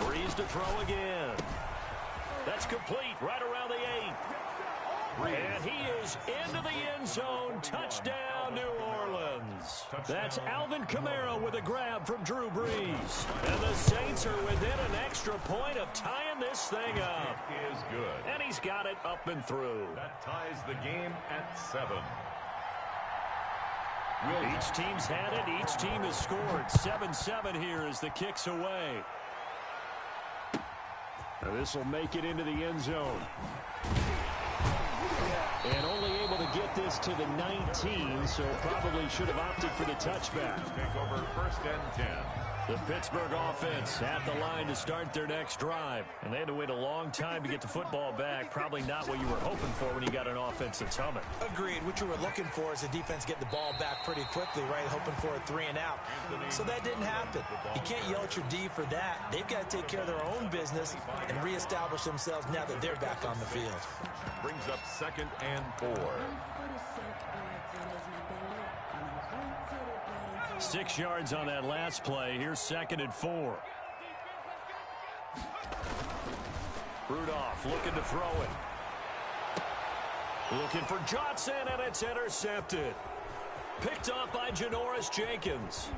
Breeze to throw again. That's complete right around the 8. And he is into the end zone. Touchdown, New Orleans. That's Alvin Kamara with a grab from Drew Brees. And the Saints are within an extra point of tying this thing up. It is good. And he's got it up and through. That ties the game at 7. Each team's had it. Each team has scored. 7-7 here as the kick's away. Now this will make it into the end zone. And only able to get this to the 19, so probably should have opted for the touchback. Take over 1st and 10. The Pittsburgh offense at the line to start their next drive. And they had to wait a long time to get the football back. Probably not what you were hoping for when you got an offense that's humming. Agreed. What you were looking for is the defense get the ball back pretty quickly, right? Hoping for a 3 and out. So that didn't happen. You can't yell at your D for that. They've got to take care of their own business and reestablish themselves now that they're back on the field. Brings up 2nd and 4. 6 yards on that last play. Here's 2nd and 4. Rudolph looking to throw it. Looking for Johnson, and it's intercepted. Picked off by Janoris Jenkins.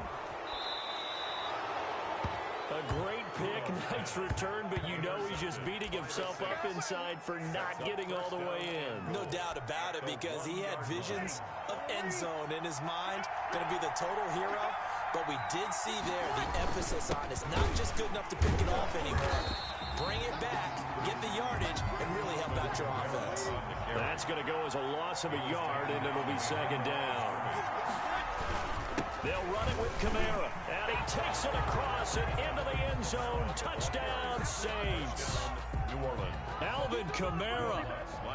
A great pick, nice return, but you know he's just beating himself up inside for not getting all the way in. No doubt about it, because he had visions of end zone in his mind. Going to be the total hero, but we did see there the emphasis on it's not just good enough to pick it off anymore. Bring it back, get the yardage, and really help out your offense. That's going to go as a loss of a yard, and it'll be 2nd down. They'll run it with Kamara, and he takes it across and into the end zone. Touchdown, Saints. New Orleans. Alvin Kamara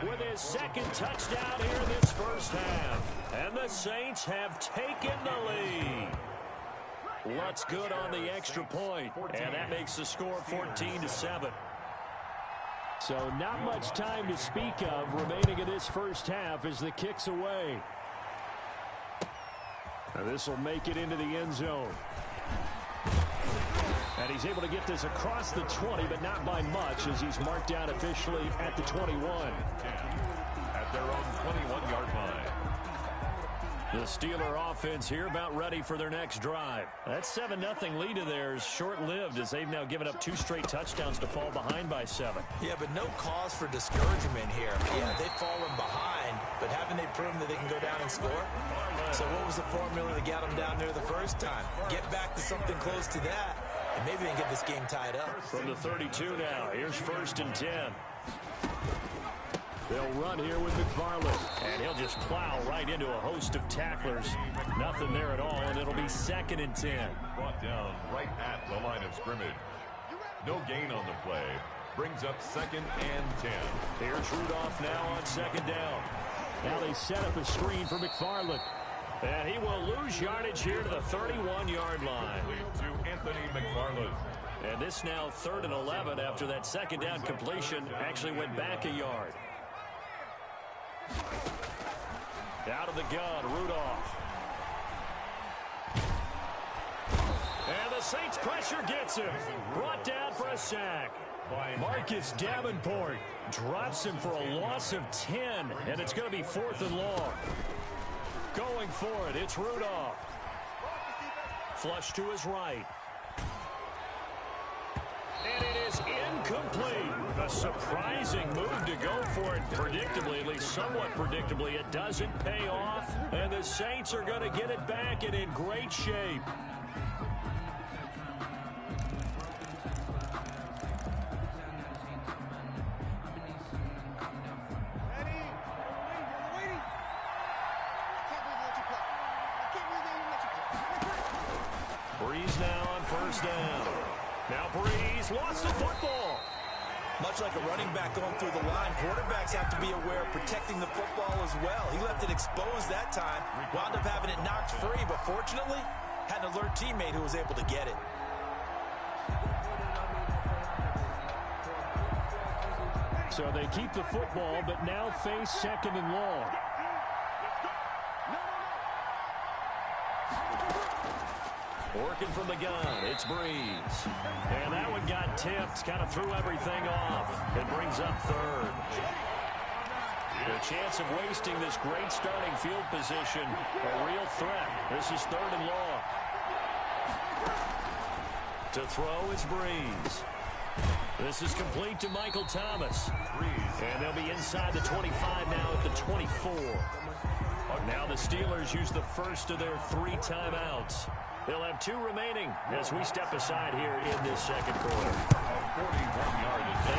with his 2nd touchdown here in this first half. And the Saints have taken the lead. What's good on the extra point, and that makes the score 14-7. So not much time to speak of remaining in this first half as the kick's away. Now this will make it into the end zone. And he's able to get this across the 20, but not by much, as he's marked down officially at the 21. At their own 21-yard line. The Steeler offense here about ready for their next drive. That 7-0 lead of theirs short-lived, as they've now given up 2 straight touchdowns to fall behind by 7. Yeah, but no cause for discouragement here. Yeah, they've fallen behind, but haven't they proven that they can go down and score? So what was the formula that got them down there the first time? Get back to something close to that, and maybe they can get this game tied up. From the 32 now, here's 1st and 10. They'll run here with McFarland, and he'll just plow right into a host of tacklers. Nothing there at all, and it'll be 2nd and 10. Brought down right at the line of scrimmage. No gain on the play. Brings up 2nd and 10. Here's Rudolph now on 2nd down. Now they set up a screen for McFarland. And he will lose yardage here to the 31-yard line. To Anthony McFarland. And this now 3rd and 11 after that 2nd down completion actually went back a yard. Out of the gun, Rudolph. And the Saints pressure gets him. Brought down for a sack. Marcus Davenport drops him for a loss of 10, and it's going to be 4th and long. Going for it, it's Rudolph. Flush to his right. And it is incomplete. A surprising move to go for it. Predictably, at least somewhat predictably, it doesn't pay off. And the Saints are going to get it back and in great shape. Breeze now on first down. Now Breeze lost the football. Much like a running back going through the line, quarterbacks have to be aware of protecting the football as well. He left it exposed that time, wound up having it knocked free, but fortunately, had an alert teammate who was able to get it. So they keep the football, but now face second and long. Working from the gun, it's Breeze. And that one got tipped, kind of threw everything off. It brings up third. The chance of wasting this great starting field position, a real threat. This is third and long. To throw is Breeze. This is complete to Michael Thomas. And they'll be inside the 25 now at the 24. Now the Steelers use the first of their 3 timeouts. They'll have 2 remaining as we step aside here in this second quarter.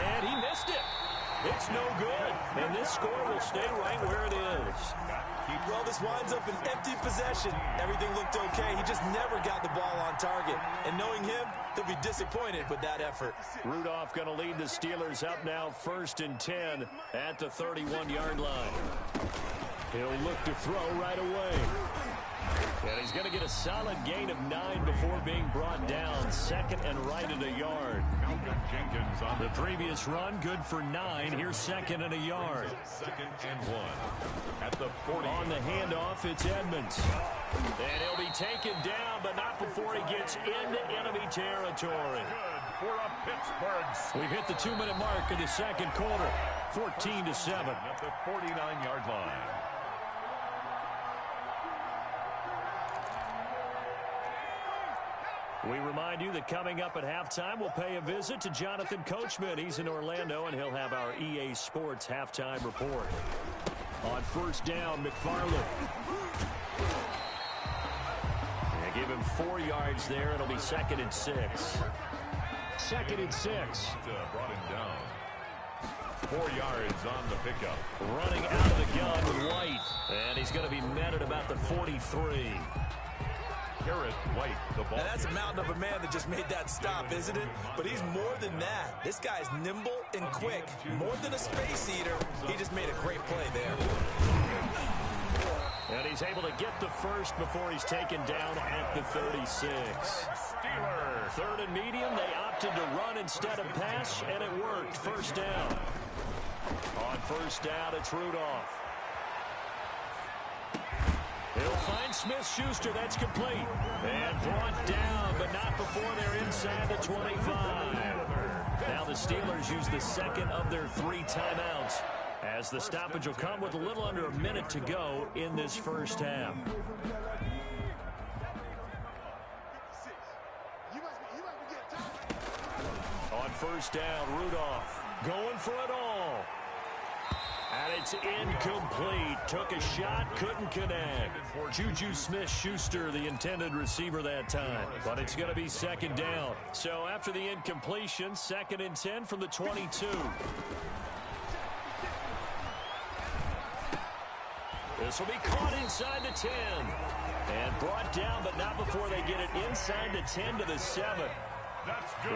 And he missed it. It's no good. And this score will stay right where it is. Well, this winds up an empty possession. Everything looked okay. He just never got the ball on target. And knowing him, he'll be disappointed with that effort. Rudolph going to lead the Steelers up now 1st and 10 at the 31-yard line. He'll look to throw right away. And he's going to get a solid gain of 9 before being brought down. 2nd and right at a yard. The previous run, good for 9. Here's 2nd and a yard. 2nd and 1 at the 40. On the handoff, it's Edmonds. And he'll be taken down, but not before he gets into enemy territory. For a Pittsburgh. We've hit the 2-minute mark of the second quarter. 14-7. At the 49-yard line. We remind you that coming up at halftime, we'll pay a visit to Jonathan Coachman. He's in Orlando, and he'll have our EA Sports halftime report. On first down, McFarland. They give him 4 yards there. It'll be 2nd and 6. 2nd and 6. Brought him down. 4 yards on the pickup. Running out of the gun with White. And he's going to be met at about the 43. White, the ball. Now that's a mountain of a man that just made that stop, isn't it? But he's more than that. This guy's nimble and quick. More than a space eater, he just made a great play there. And he's able to get the first before he's taken down at the 36. Steelers. 3rd and medium, they opted to run instead of pass, and it worked. First down. On first down, it's Rudolph. He'll find Smith-Schuster. That's complete. And brought down, but not before they're inside the 25. Now the Steelers use the 2nd of their 3 timeouts, as the stoppage will come with a little under a minute to go in this first half. On first down, Rudolph going for it all. And it's incomplete. Took a shot, couldn't connect. Juju Smith-Schuster, the intended receiver that time. But it's going to be 2nd down. So after the incompletion, 2nd and 10 from the 22. This will be caught inside the 10. And brought down, but not before they get it inside the 10 to the 7.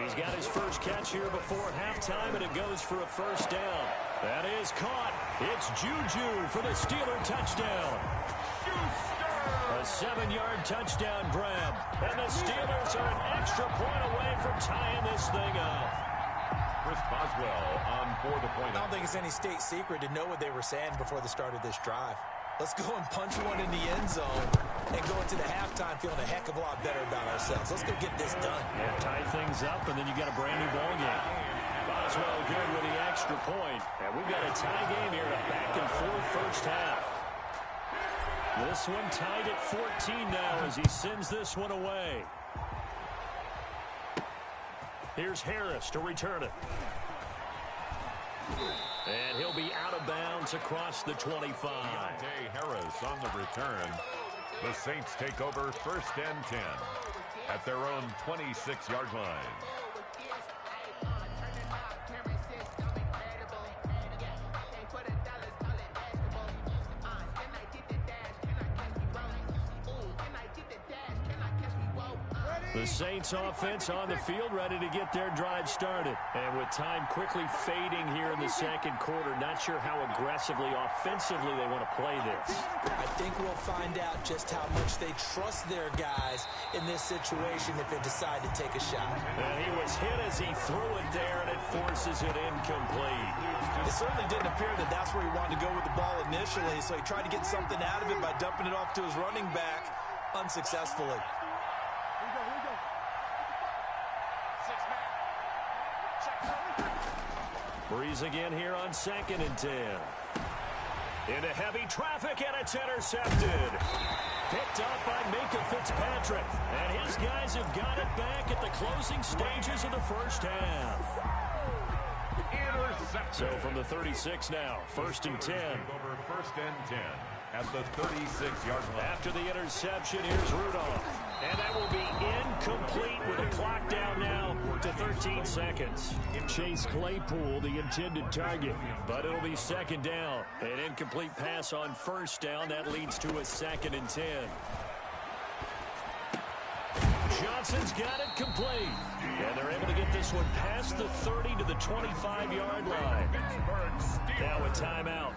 He's got his first catch here before halftime, and it goes for a first down. That is caught. It's Juju for the Steeler touchdown. A 7-yard touchdown grab. And the Steelers are an extra point away from tying this thing up. Chris Boswell on for the point. I don't think it's any state secret to know what they were saying before the start of this drive. Let's go and punch one in the end zone and go into the halftime feeling a heck of a lot better about ourselves. Let's go get this done. Yeah, tie things up, and then you got a brand new ball game. Boswell good with the extra point. And we've got a tie game here, a back-and-forth first half. This one tied at 14 now as he sends this one away. Here's Harris to return it. And he'll be out of bounds across the 25. Deontay Harris on the return. The Saints take over 1st and 10 at their own 26-yard line. The Saints offense on the field, ready to get their drive started. And with time quickly fading here in the second quarter, not sure how aggressively, offensively they want to play this. I think we'll find out just how much they trust their guys in this situation if they decide to take a shot. And he was hit as he threw it there, and it forces it incomplete. It certainly didn't appear that that's where he wanted to go with the ball initially, so he tried to get something out of it by dumping it off to his running back unsuccessfully. Breeze again here on 2nd and 10. Into heavy traffic, and it's intercepted. Picked up by Minka Fitzpatrick. And his guys have got it back at the closing stages of the first half. So from the 36 now, 1st and 10. Over 1st and 10 at the 36-yard line. After the interception, here's Rudolph. And that will be incomplete with a clock down now to 13 seconds. Chase Claypool, the intended target, but it'll be 2nd down. An incomplete pass on 1st down. That leads to a 2nd and 10. Johnson's got it complete. And they're able to get this one past the 30 to the 25-yard line. Now a timeout.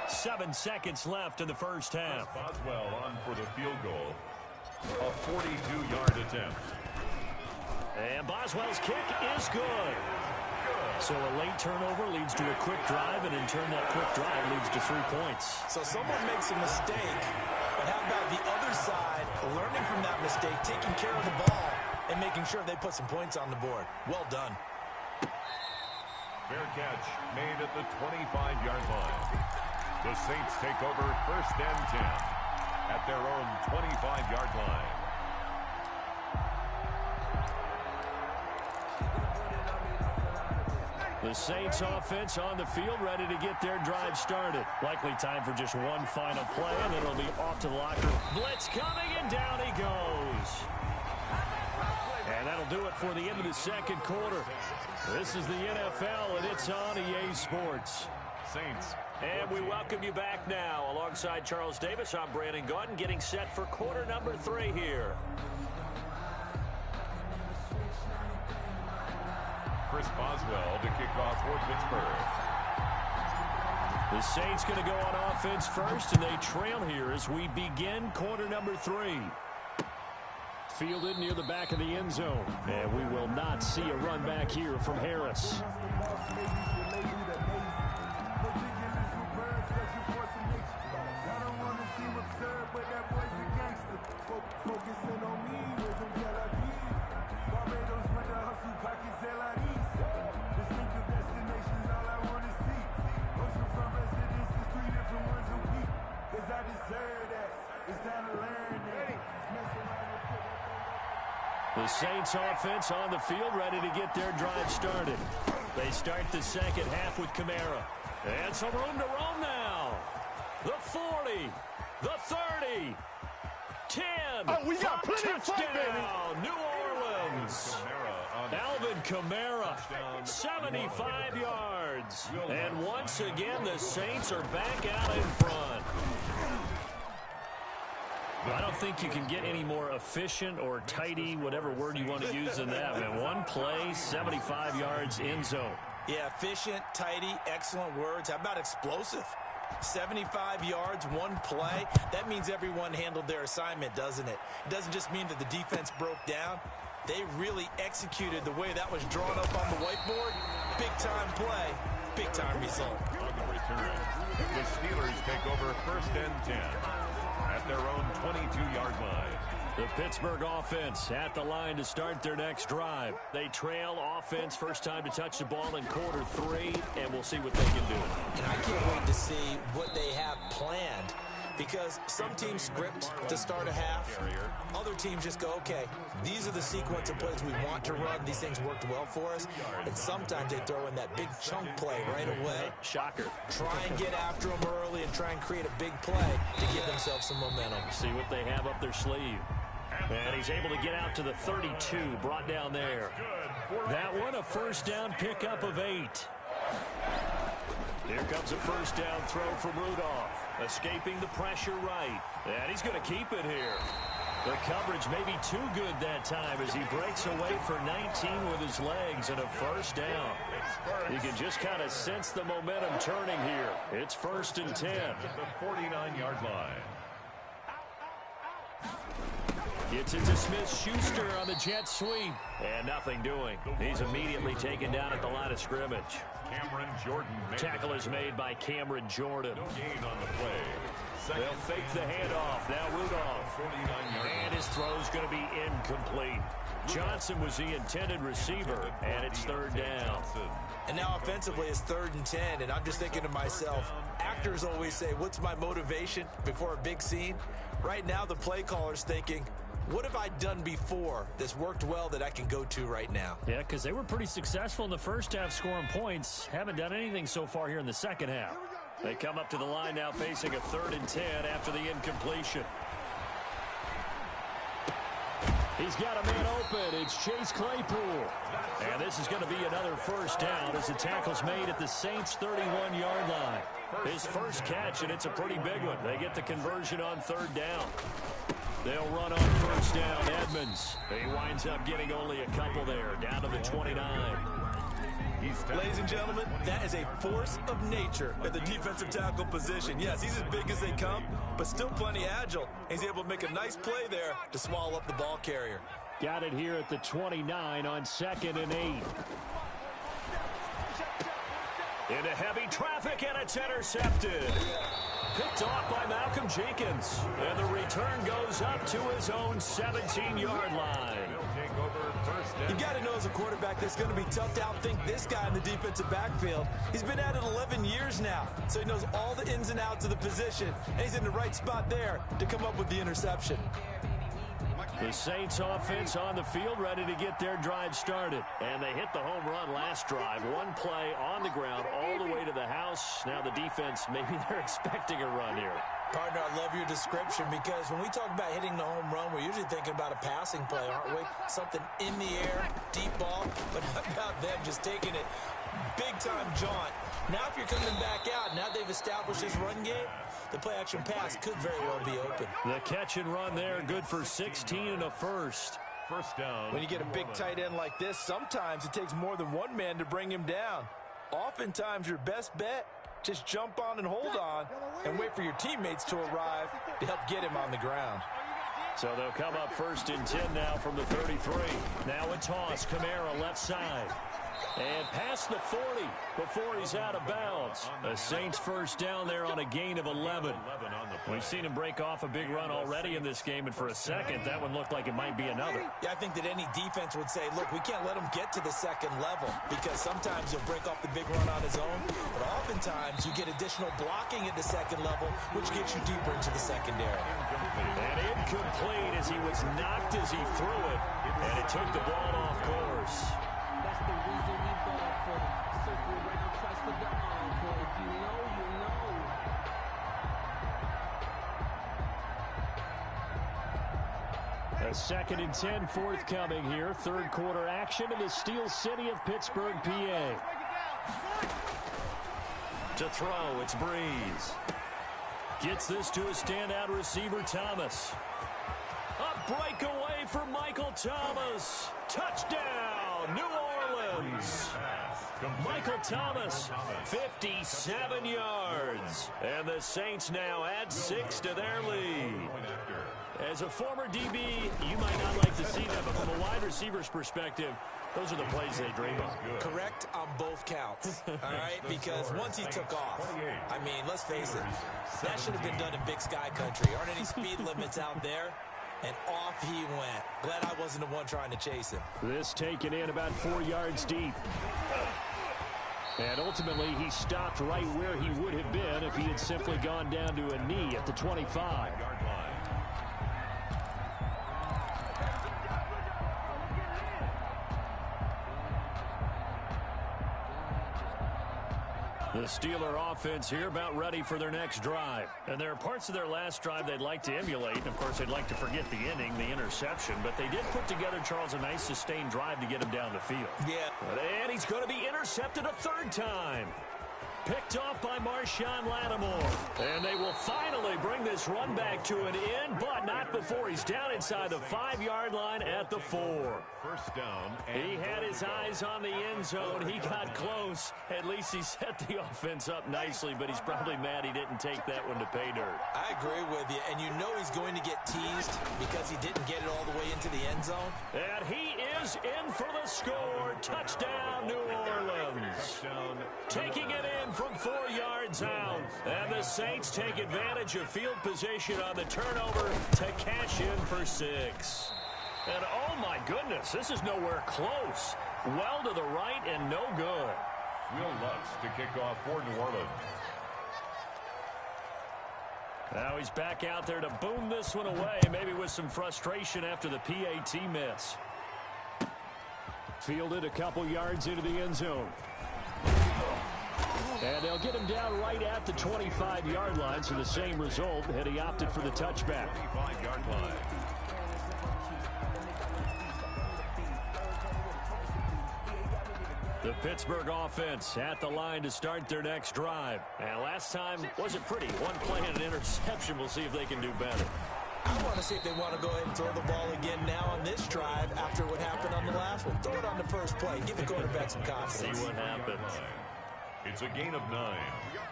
7 seconds left in the first half. Boswell on for the field goal. A 42-yard attempt. And Boswell's kick is good. So a late turnover leads to a quick drive, and in turn that quick drive leads to 3 points. So someone makes a mistake, but how about the other side, learning from that mistake, taking care of the ball, and making sure they put some points on the board. Well done. Fair catch made at the 25-yard line. The Saints take over 1st and 10 at their own 25-yard line. The Saints offense on the field, ready to get their drive started. Likely time for just one final play, and then it'll be off to the locker. Blitz coming, and down he goes. And that'll do it for the end of the second quarter. This is the NFL, and it's on EA Sports. Saints. And we welcome you back now. Alongside Charles Davis, I'm Brandon Gaudin, getting set for quarter number 3 here. Chris Boswell to kick off for Pittsburgh. The Saints going to go on offense first, and they trail here as we begin quarter number 3. Fielded near the back of the end zone. And we will not see a run back here from Harris. The Saints offense on the field, ready to get their drive started. They start the second half with Kamara. And some room to roam now. The 40, the 30, 10. Oh, we got plenty of fun, baby. New Orleans. Alvin Kamara, 75 yards. And once again, the Saints are back out in front. I don't think you can get any more efficient or tidy, whatever word you want to use in that, man. One play, 75 yards, end zone. Yeah, efficient, tidy, excellent words. How about explosive? 75 yards, one play. That means everyone handled their assignment, doesn't it? It doesn't just mean that the defense broke down. They really executed the way that was drawn up on the whiteboard. Big-time play, big-time result. On the return, the Steelers take over 1st and 10 at their own 22-yard line. The Pittsburgh offense at the line to start their next drive. They trail offense, first time to touch the ball in quarter 3, and we'll see what they can do. And I can't wait to see what they have planned because some teams script to start a half. Other teams just go, okay, these are the sequence of plays we want to run. These things worked well for us. And sometimes they throw in that big chunk play right away. Shocker. Try and get after them early and try and create a big play to give themselves some momentum. See what they have up their sleeve. And he's able to get out to the 32, brought down there. That one, a first down pickup of 8. Here comes a first down throw from Rudolph. Escaping the pressure right. And he's going to keep it here. The coverage may be too good that time as he breaks away for 19 with his legs and a first down. You can just kind of sense the momentum turning here. It's 1st and 10. At the 49-yard line. Gets it to Smith-Schuster on the jet sweep. And nothing doing. He's immediately taken down at the line of scrimmage. Cameron Jordan. Tackle is made by Cameron Jordan. No gain on the play. They'll fake the handoff. Now Rudolph. And his throw's going to be incomplete. Johnson was the intended receiver, and it's 3rd down. And now offensively it's 3rd and 10, and I'm just thinking to myself, actors always say, what's my motivation before a big scene? Right now the play caller's thinking, what have I done before that's worked well that I can go to right now? Yeah, because they were pretty successful in the first half scoring points. Haven't done anything so far here in the second half. They come up to the line now facing a 3rd and 10 after the incompletion. He's got a man open. It's Chase Claypool. And this is going to be another first down as the tackle's made at the Saints' 31-yard line. His first catch, and it's a pretty big one. They get the conversion on 3rd down. They'll run on first down. Edmonds. He winds up getting only a couple there, down to the 29. Ladies and gentlemen, that is a force of nature at the defensive tackle position. Yes, he's as big as they come, but still plenty agile. He's able to make a nice play there to swallow up the ball carrier. Got it here at the 29 on 2nd and 8. Into heavy traffic, and it's intercepted. Picked off by Malcolm Jenkins. And the return goes up to his own 17-yard line. You've got to know as a quarterback that's going to be tough to outthink this guy in the defensive backfield. He's been at it 11 years now, so he knows all the ins and outs of the position, and he's in the right spot there to come up with the interception. The Saints offense on the field, ready to get their drive started. And they hit the home run last drive. One play on the ground all the way to the house. Now the defense, maybe they're expecting a run here. Partner, I love your description because when we talk about hitting the home run, we're usually thinking about a passing play, aren't we? Something in the air, deep ball, but how about them just taking it big-time jaunt. Now if you're coming back out, now they've established this run game, the play-action pass could very well be open. The catch and run there, good for 16 and a first. First down. When you get a big tight end like this, sometimes it takes more than one man to bring him down. Oftentimes your best bet, just jump on and hold on and wait for your teammates to arrive to help get him on the ground. So they'll come up 1st and 10 now from the 33. Now a toss, Kamara left side. And past the 40 before he's out of bounds. The Saints first down there on a gain of 11. We've seen him break off a big run already in this game, and for a second, that one looked like it might be another. Yeah, I think that any defense would say, look, we can't let him get to the second level because sometimes he'll break off the big run on his own, but oftentimes you get additional blocking at the second level, which gets you deeper into the secondary. And incomplete as he was knocked as he threw it, and it took the ball off course. That's the reason we ball for. Circle around twice for the encore. If you know, you know. A 2nd and 10 forthcoming here. 3rd quarter action in the Steel City of Pittsburgh, PA. To throw, it's Breeze. Gets this to a standout receiver, Thomas. A breakaway for Michael Thomas. Touchdown, New Orleans. Michael Thomas, 57 yards. And the Saints now add 6 to their lead. As a former DB, you might not like to see that, but from a wide receiver's perspective, those are the plays they dream of. Correct on both counts, all right? Because once he took off, I mean, let's face it, that should have been done in Big Sky country. Aren't any speed limits out there? And off he went. Glad I wasn't the one trying to chase him. This taken in about 4 yards deep. And ultimately, he stopped right where he would have been if he had simply gone down to a knee at the 25. The Steeler offense here about ready for their next drive. And there are parts of their last drive they'd like to emulate. And, of course, they'd like to forget the inning, the interception. But they did put together, Charles, a nice sustained drive to get him down the field. Yeah. And he's going to be intercepted a third time. Picked off by Marshawn Lattimore. And they will finally bring this run back to an end, but not before he's down inside the 5-yard line at the 4. First down. He had his eyes on the end zone. He got close. At least he set the offense up nicely, but he's probably mad he didn't take that one to pay dirt. I agree with you, and you know he's going to get teased because he didn't get it all the way into the end zone. And he is in for the score. Touchdown, New Orleans. Taking it in from 4 yards out. And the Saints take advantage of field position on the turnover to cash in for 6. And oh my goodness, this is nowhere close. Well to the right and no good. Will Lutz to kick off for New Orleans. Now he's back out there to boom this one away, maybe with some frustration after the PAT miss. Fielded a couple yards into the end zone. And they'll get him down right at the 25-yard line, so the same result had he opted for the touchback. 25-yard line. The Pittsburgh offense at the line to start their next drive. And last time wasn't pretty. One play and an interception. We'll see if they can do better. I want to see if they want to go ahead and throw the ball again now on this drive after what happened on the last one. Throw it on the first play. Give the quarterback some confidence. See what happens. It's a gain of 9.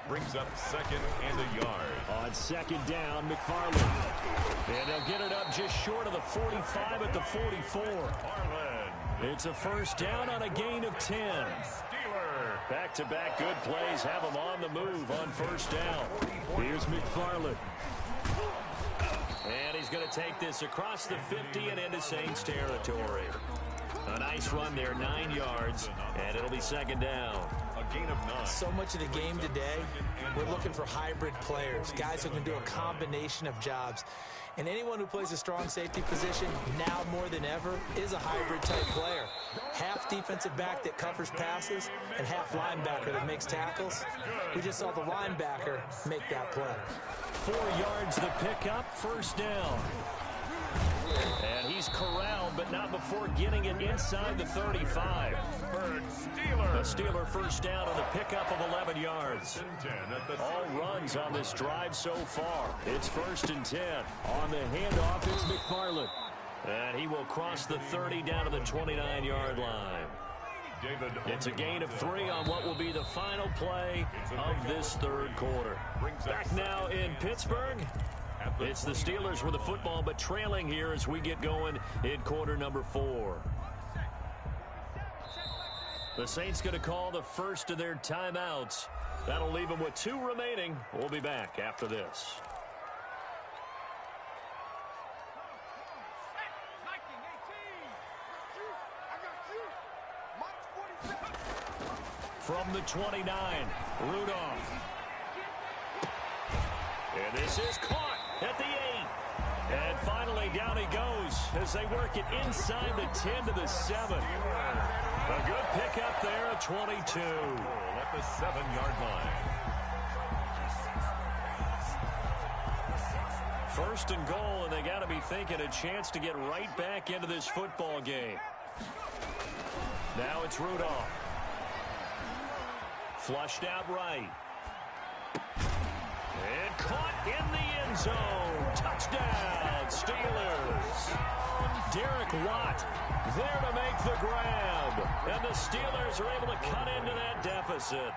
Brings up second and a yard. On second down, McFarland. And they'll get it up just short of the 45 at the 44. It's a first down on a gain of 10. Steeler. Back-to-back good plays have them on the move on first down. Here's McFarland. And he's going to take this across the 50 and into Saints territory. A nice run there, 9 yards, and it'll be second down. A gain of 9. So much of the game today, we're looking for hybrid players, guys who can do a combination of jobs. And anyone who plays a strong safety position, now more than ever, is a hybrid-type player. Half defensive back that covers passes and half linebacker that makes tackles. We just saw the linebacker make that play. 4 yards the pickup, first down. And he's corralled, but not before getting it inside the 35. Steeler. The Steeler first down on the pickup of 11 yards. All runs on this drive so far. It's first and 10. On the handoff, it's McFarland. And he will cross the 30 down to the 29-yard line. It's a gain of 3 on what will be the final play of this third quarter. Back now in Pittsburgh. It's the Steelers with the football, but trailing here as we get going in quarter number 4. The Saints going to call the first of their timeouts. That'll leave them with 2 remaining. We'll be back after this. From the 29, Rudolph. And this is caught at the 8. And finally down he goes as they work it inside the 10 to the 7. A good pickup there at 22. At the 7-yard line. First and goal, and they got to be thinking a chance to get right back into this football game. Now it's Rudolph. Flushed out right. And caught in the end zone. Touchdown, Steelers. Derek Watt there to make the grab. And the Steelers are able to cut into that deficit.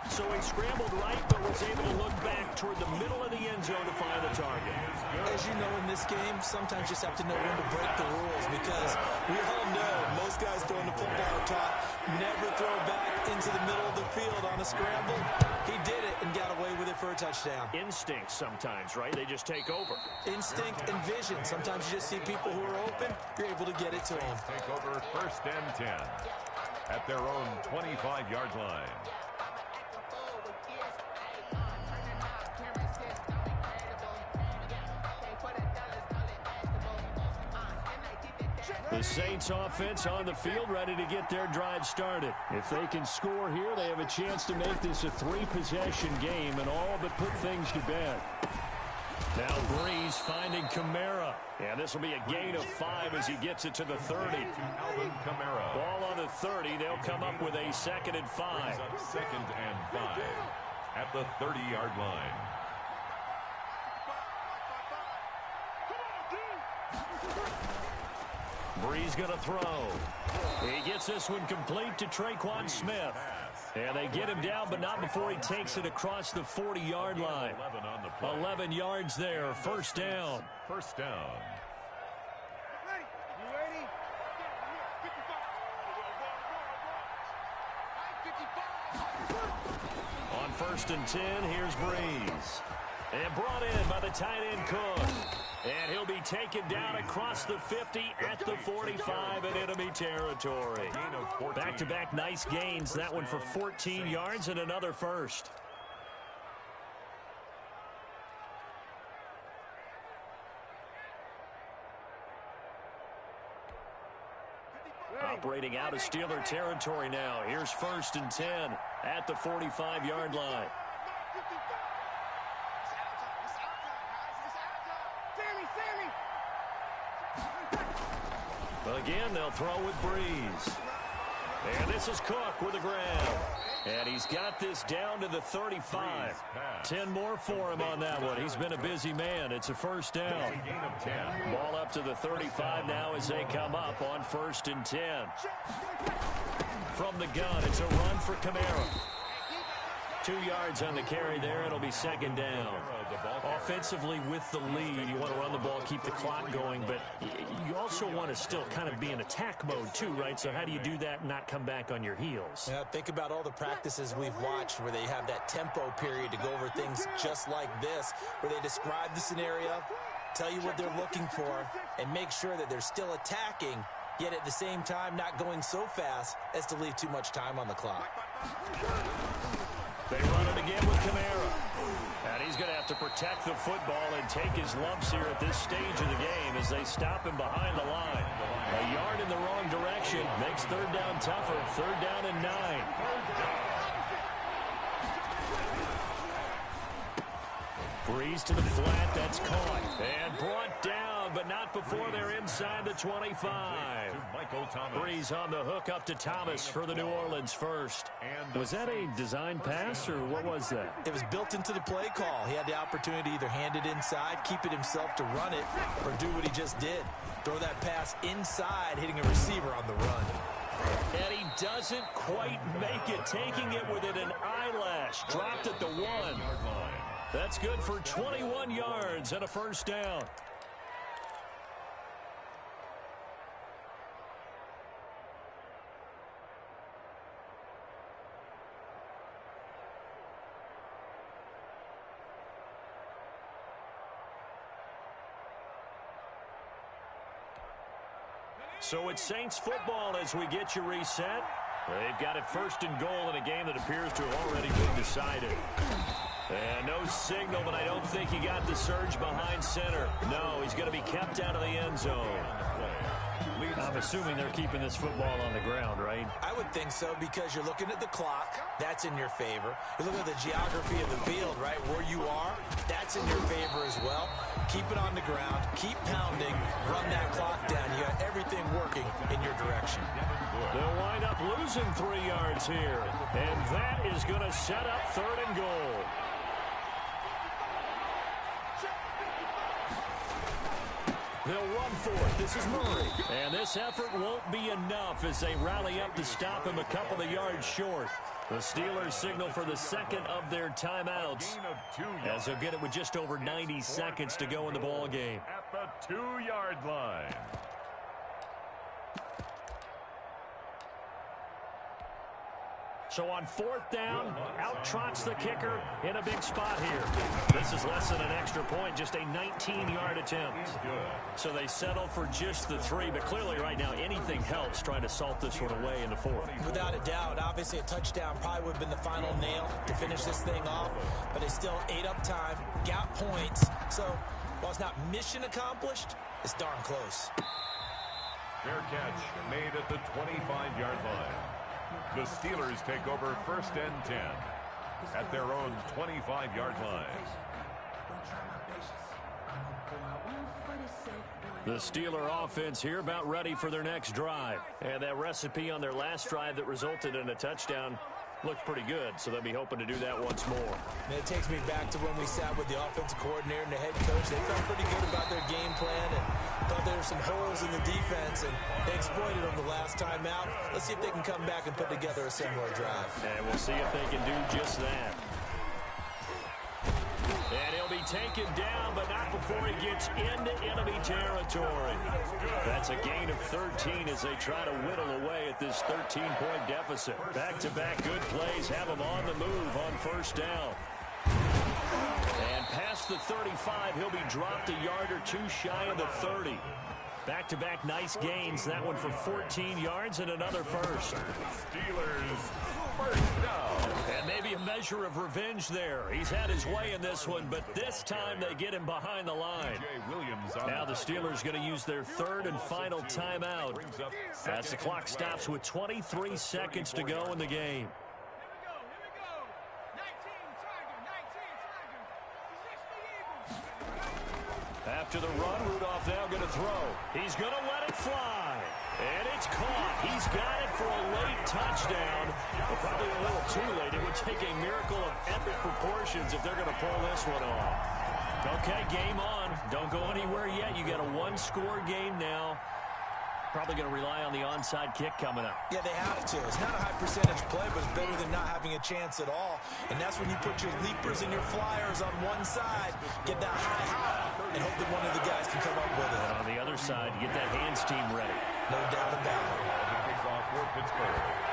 So he scrambled right, but was able to look back toward the middle of the end zone to find the target. As you know, in this game, sometimes you just have to know when to break the rules, because we all know most guys throwing the football top never throw back into the middle of the field on a scramble. He did it and got away with it for a touchdown. Instinct sometimes, right? They just take over. Instinct and vision. Sometimes you just see people who are open, you're able to get it to them. Take over first and 10. at their own 25-yard line. The Saints offense on the field, ready to get their drive started. If they can score here, they have a chance to make this a 3-possession game and all but put things to bed. Now Breeze finding Kamara. And this will be a gain of 5 as he gets it to the 30. Ball on the 30. They'll come up with a 2nd and 5. 2nd and 5 at the 30-yard line. Breeze going to throw. He gets this one complete to Traquan Smith. And they get him down, but not before he takes it across the 40-yard line. 11 yards there, first down. First down. On 1st and 10, here's Breeze. And brought in by the tight end Cook. And he'll be taken down across the 50 at the 45 in enemy territory. Back-to-back nice gains. That one for 14 yards and another first. Operating out of Steeler territory now. Here's 1st and 10 at the 45-yard line. Again, they'll throw with Breeze. And this is Cook with a grab. And he's got this down to the 35. 10 more for him on that one. He's been a busy man. It's a first down. Ball up to the 35 now as they come up on 1st and 10. From the gun, it's a run for Kamara. 2 yards on the carry there. It'll be 2nd down. Offensively with the lead, you want to run the ball, keep the clock going, but you also want to still kind of be in attack mode too, right? So how do you do that and not come back on your heels? Yeah, think about all the practices we've watched where they have that tempo period to go over things just like this, where they describe the scenario, tell you what they're looking for, and make sure that they're still attacking, yet at the same time not going so fast as to leave too much time on the clock. They run it again with Kamara. And he's going to have to protect the football and take his lumps here at this stage of the game as they stop him behind the line. A yard in the wrong direction makes 3rd down tougher. 3rd down and 9. Breeze to the flat. That's caught. And brought down, but not before they're inside the 25. Breeze on the hook up to Thomas for the New Orleans first. Was that a design pass, or what was that? It was built into the play call. He had the opportunity to either hand it inside, keep it himself to run it, or do what he just did. Throw that pass inside, hitting a receiver on the run. And he doesn't quite make it, taking it within an eyelash. Dropped at the 1. That's good for 21 yards and a first down. So it's Saints football as we get you reset. They've got it 1st and goal in a game that appears to have already been decided. And no signal, but I don't think he got the surge behind center. No, he's going to be kept out of the end zone. I'm assuming they're keeping this football on the ground, right? I would think so, because you're looking at the clock. That's in your favor. You're looking at the geography of the field, right? Where you are, that's in your favor as well. Keep it on the ground. Keep pounding. Run that clock down. You got everything working in your direction. They'll wind up losing 3 yards here. And that is going to set up 3rd and goal. They'll run for it. This is Murray. And this effort won't be enough as they rally up to stop him a couple of yards short. The Steelers signal for the 2nd of their timeouts, as they'll get it with just over 90 seconds to go in the ball game. At the 2-yard line. So on 4th down, out trots the kicker in a big spot here. This is less than an extra point, just a 19-yard attempt. So they settle for just the 3, but clearly right now anything helps trying to salt this one away in the fourth. Without a doubt. Obviously, a touchdown probably would have been the final nail to finish this thing off, but they still ate up time, got points. So, while it's not mission accomplished, it's darn close. Fair catch made at the 25-yard line. The Steelers take over 1st and 10 at their own 25-yard line. The Steeler offense here about ready for their next drive. And that recipe on their last drive that resulted in a touchdown looked pretty good, so they'll be hoping to do that once more. And it takes me back to when we sat with the offensive coordinator and the head coach. They felt pretty good about their game plan and thought there were some holes in the defense, and they exploited them the last time out. Let's see if they can come back and put together a similar drive. And we'll see if they can do just that. And he'll be taken down, but not before he gets into enemy territory. That's a gain of 13 as they try to whittle away at this 13-point deficit. Back-to-back good plays have him on the move on 1st down. And past the 35, he'll be dropped a yard or two shy of the 30. Back-to-back nice gains. That one for 14 yards and another first. Steelers first down. And maybe a measure of revenge there. He's had his way in this one, but this time they get him behind the line. Now the Steelers going to use their 3rd and final timeout as the clock stops with 23 seconds to go in the game. After the run, Rudolph now going to throw. He's going to let it fly. And it's caught. He's got it for a late touchdown. But probably a little too late. It would take a miracle of epic proportions if they're going to pull this one off. Okay, game on. Don't go anywhere yet. You got a one-score game now. Probably going to rely on the onside kick coming up. Yeah, they have to. It's not a high percentage play, but it's better than not having a chance at all. And that's when you put your leapers and your flyers on one side, get that high, and hope that one of the guys can come up with it. And on the other side, get that hands team ready. No doubt about it. Kicks off for Pittsburgh.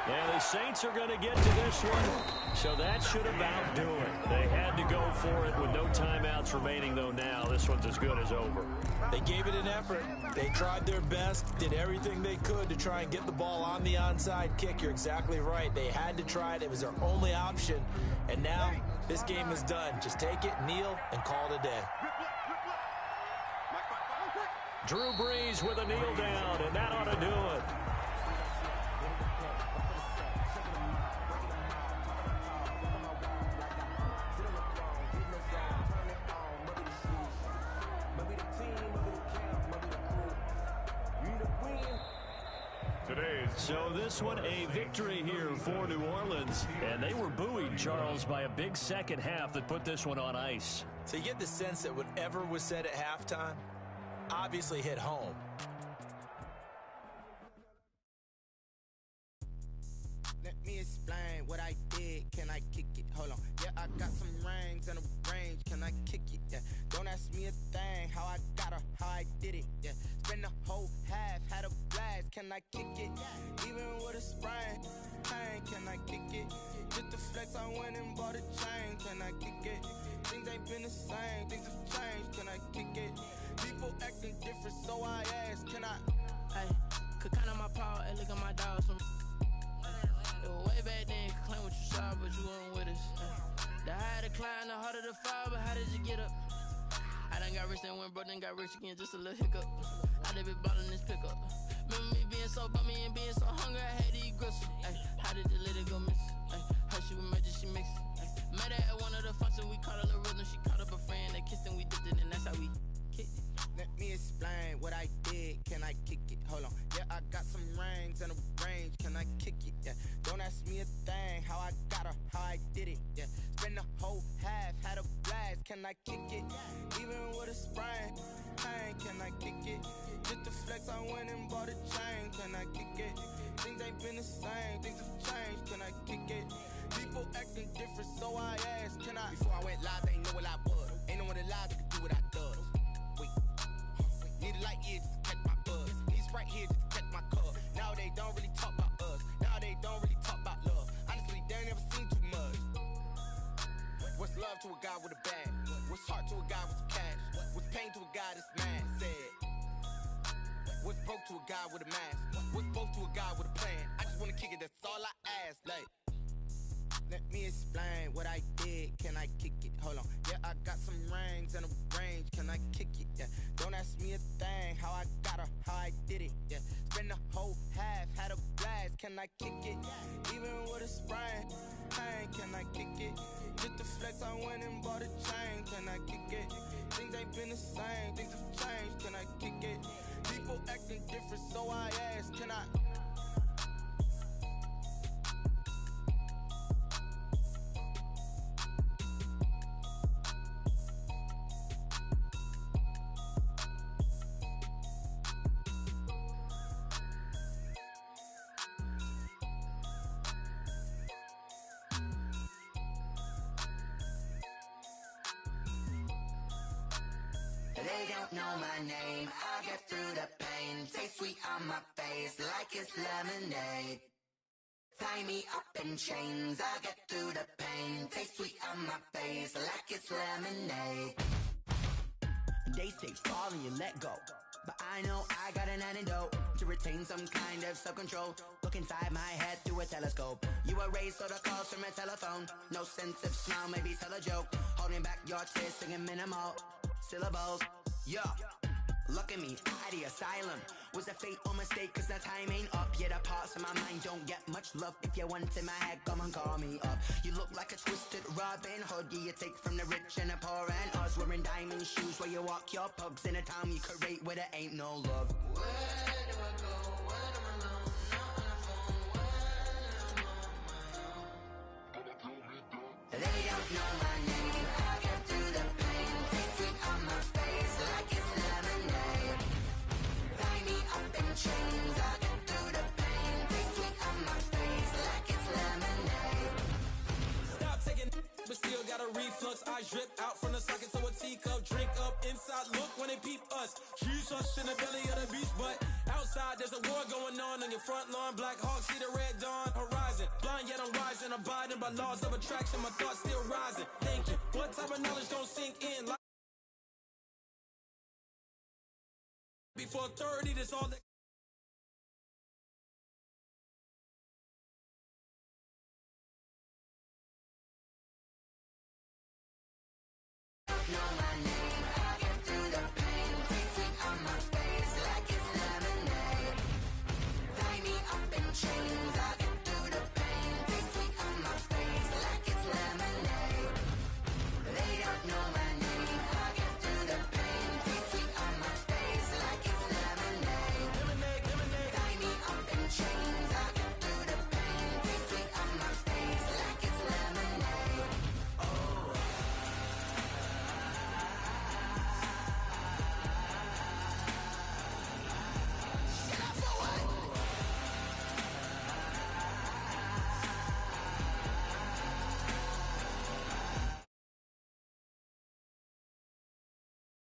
And the Saints are going to get to this one, so that should about do it. They had to go for it with no timeouts remaining, though now. This one's as good as over. They gave it an effort. They tried their best, did everything they could to try and get the ball on the onside kick. You're exactly right. They had to try it. It was their only option. And now this game is done. Just take it, kneel, and call it a day. Drew Brees with a kneel down, and that ought to do it. So this one a victory here for New Orleans, and they were buoyed, Charles, by a big second half that put this one on ice. So you get the sense that whatever was said at halftime obviously hit home. Let me explain what I did. Can I kick it? Hold on. Yeah, I got some rings and a range. Can I kick it? Yeah. Don't ask me a thing. How I got her, how I did it. Yeah. Spend the whole half, had a blast. Can I kick it? Even with a sprain, pain. Can I kick it? Just to flex, I went and bought a chain. Can I kick it? Things ain't been the same. Things have changed. Can I kick it? People acting different, so I ask. Can I? Hey, could count on my power and look at my dogs from. It was way back then, could claim what you saw, but you weren't with us. The higher the climb, the harder the fall, but how did you get up? I done got rich and went broke, then got rich again, just a little hiccup. I done been ballin' this pickup. Remember me being so bummy and being so hungry, I had to eat gristle. Ay, how did you let it go miss? Ay, her she was magic, she mixed it. Met her at one of the functions, we caught a little rhythm, she caught up a friend, they kissed and we dipped it, and that's how we kicked it. Let me explain what I did. Can I kick it? Hold on. Yeah, I got some rings and a range. Can I kick it? Yeah. Don't ask me a thing. How I got her, how I did it. Yeah. Spend the whole half, had a blast. Can I kick it? Even with a sprain, pain. Can I kick it? Just to flex, I went and bought a chain. Can I kick it? Things ain't been the same. Things have changed. Can I kick it? People acting different, so I asked. Can I? Before I went live, they ain't know what I was. Ain't no one alive that could do what I does. Need a light here just to catch my buzz. Need Sprite here just to catch my cup. Now they don't really talk about us. Now they don't really talk about love. Honestly, they ain't never seen too much. What's love to a guy with a bag? What's heart to a guy with some cash? What's pain to a guy that's mad? Said. What's broke to a guy with a mask? What's both to a guy with a plan? I just wanna kick it, that's all I ask. Like, let me explain what I did. Can I kick it? Hold on. Yeah, I got some rings and a range. Can I kick it? Yeah. Don't ask me a thing. How I got her, how I did it. Yeah. Spend the whole half, had a blast. Can I kick it? Even with a sprain. Pain, can I kick it? Just to flex, I went and bought a chain. Can I kick it? Things ain't been the same. Things have changed. Can I kick it? People acting different, so I ask. Can I? They don't know my name, I get through the pain. Taste sweet on my face like it's lemonade. Tie me up in chains, I get through the pain. Taste sweet on my face like it's lemonade. They say fall and you let go, but I know I got an antidote to retain some kind of self-control. Look inside my head through a telescope. You erase all the calls from a telephone. No sense of smile, maybe tell a joke. Holding back your tears, singing minimal syllables. Yeah, look at me, out the asylum. Was a fate or mistake, cause the time ain't up. Yeah, the parts of my mind don't get much love. If you want in my head, come and call me up. You look like a twisted Robin Hood. Yeah, you take from the rich and the poor and us. Wearing diamond shoes where you walk your pugs in a town you create where there ain't no love. Where do I go? When I'm alone? Not on the phone. When I'm on my own. They don't know my name. I get through the pain. Taste sweet on my face like it's lemonade. Tie me up in chains. I get through the pain. Taste sweet on my face like it's lemonade. Stop taking but still got a reflux. I drip out from the socket to a teacup. Drink up inside, look when they peep us. Jesus in the belly of the beast, but outside there's a war going on your front lawn. Black Hawk, see the red dawn horizon. Blind yet I'm rising, abiding by laws of attraction. My thoughts still rising, thinking what type of knowledge gon' sink in? Like before 30, that's all that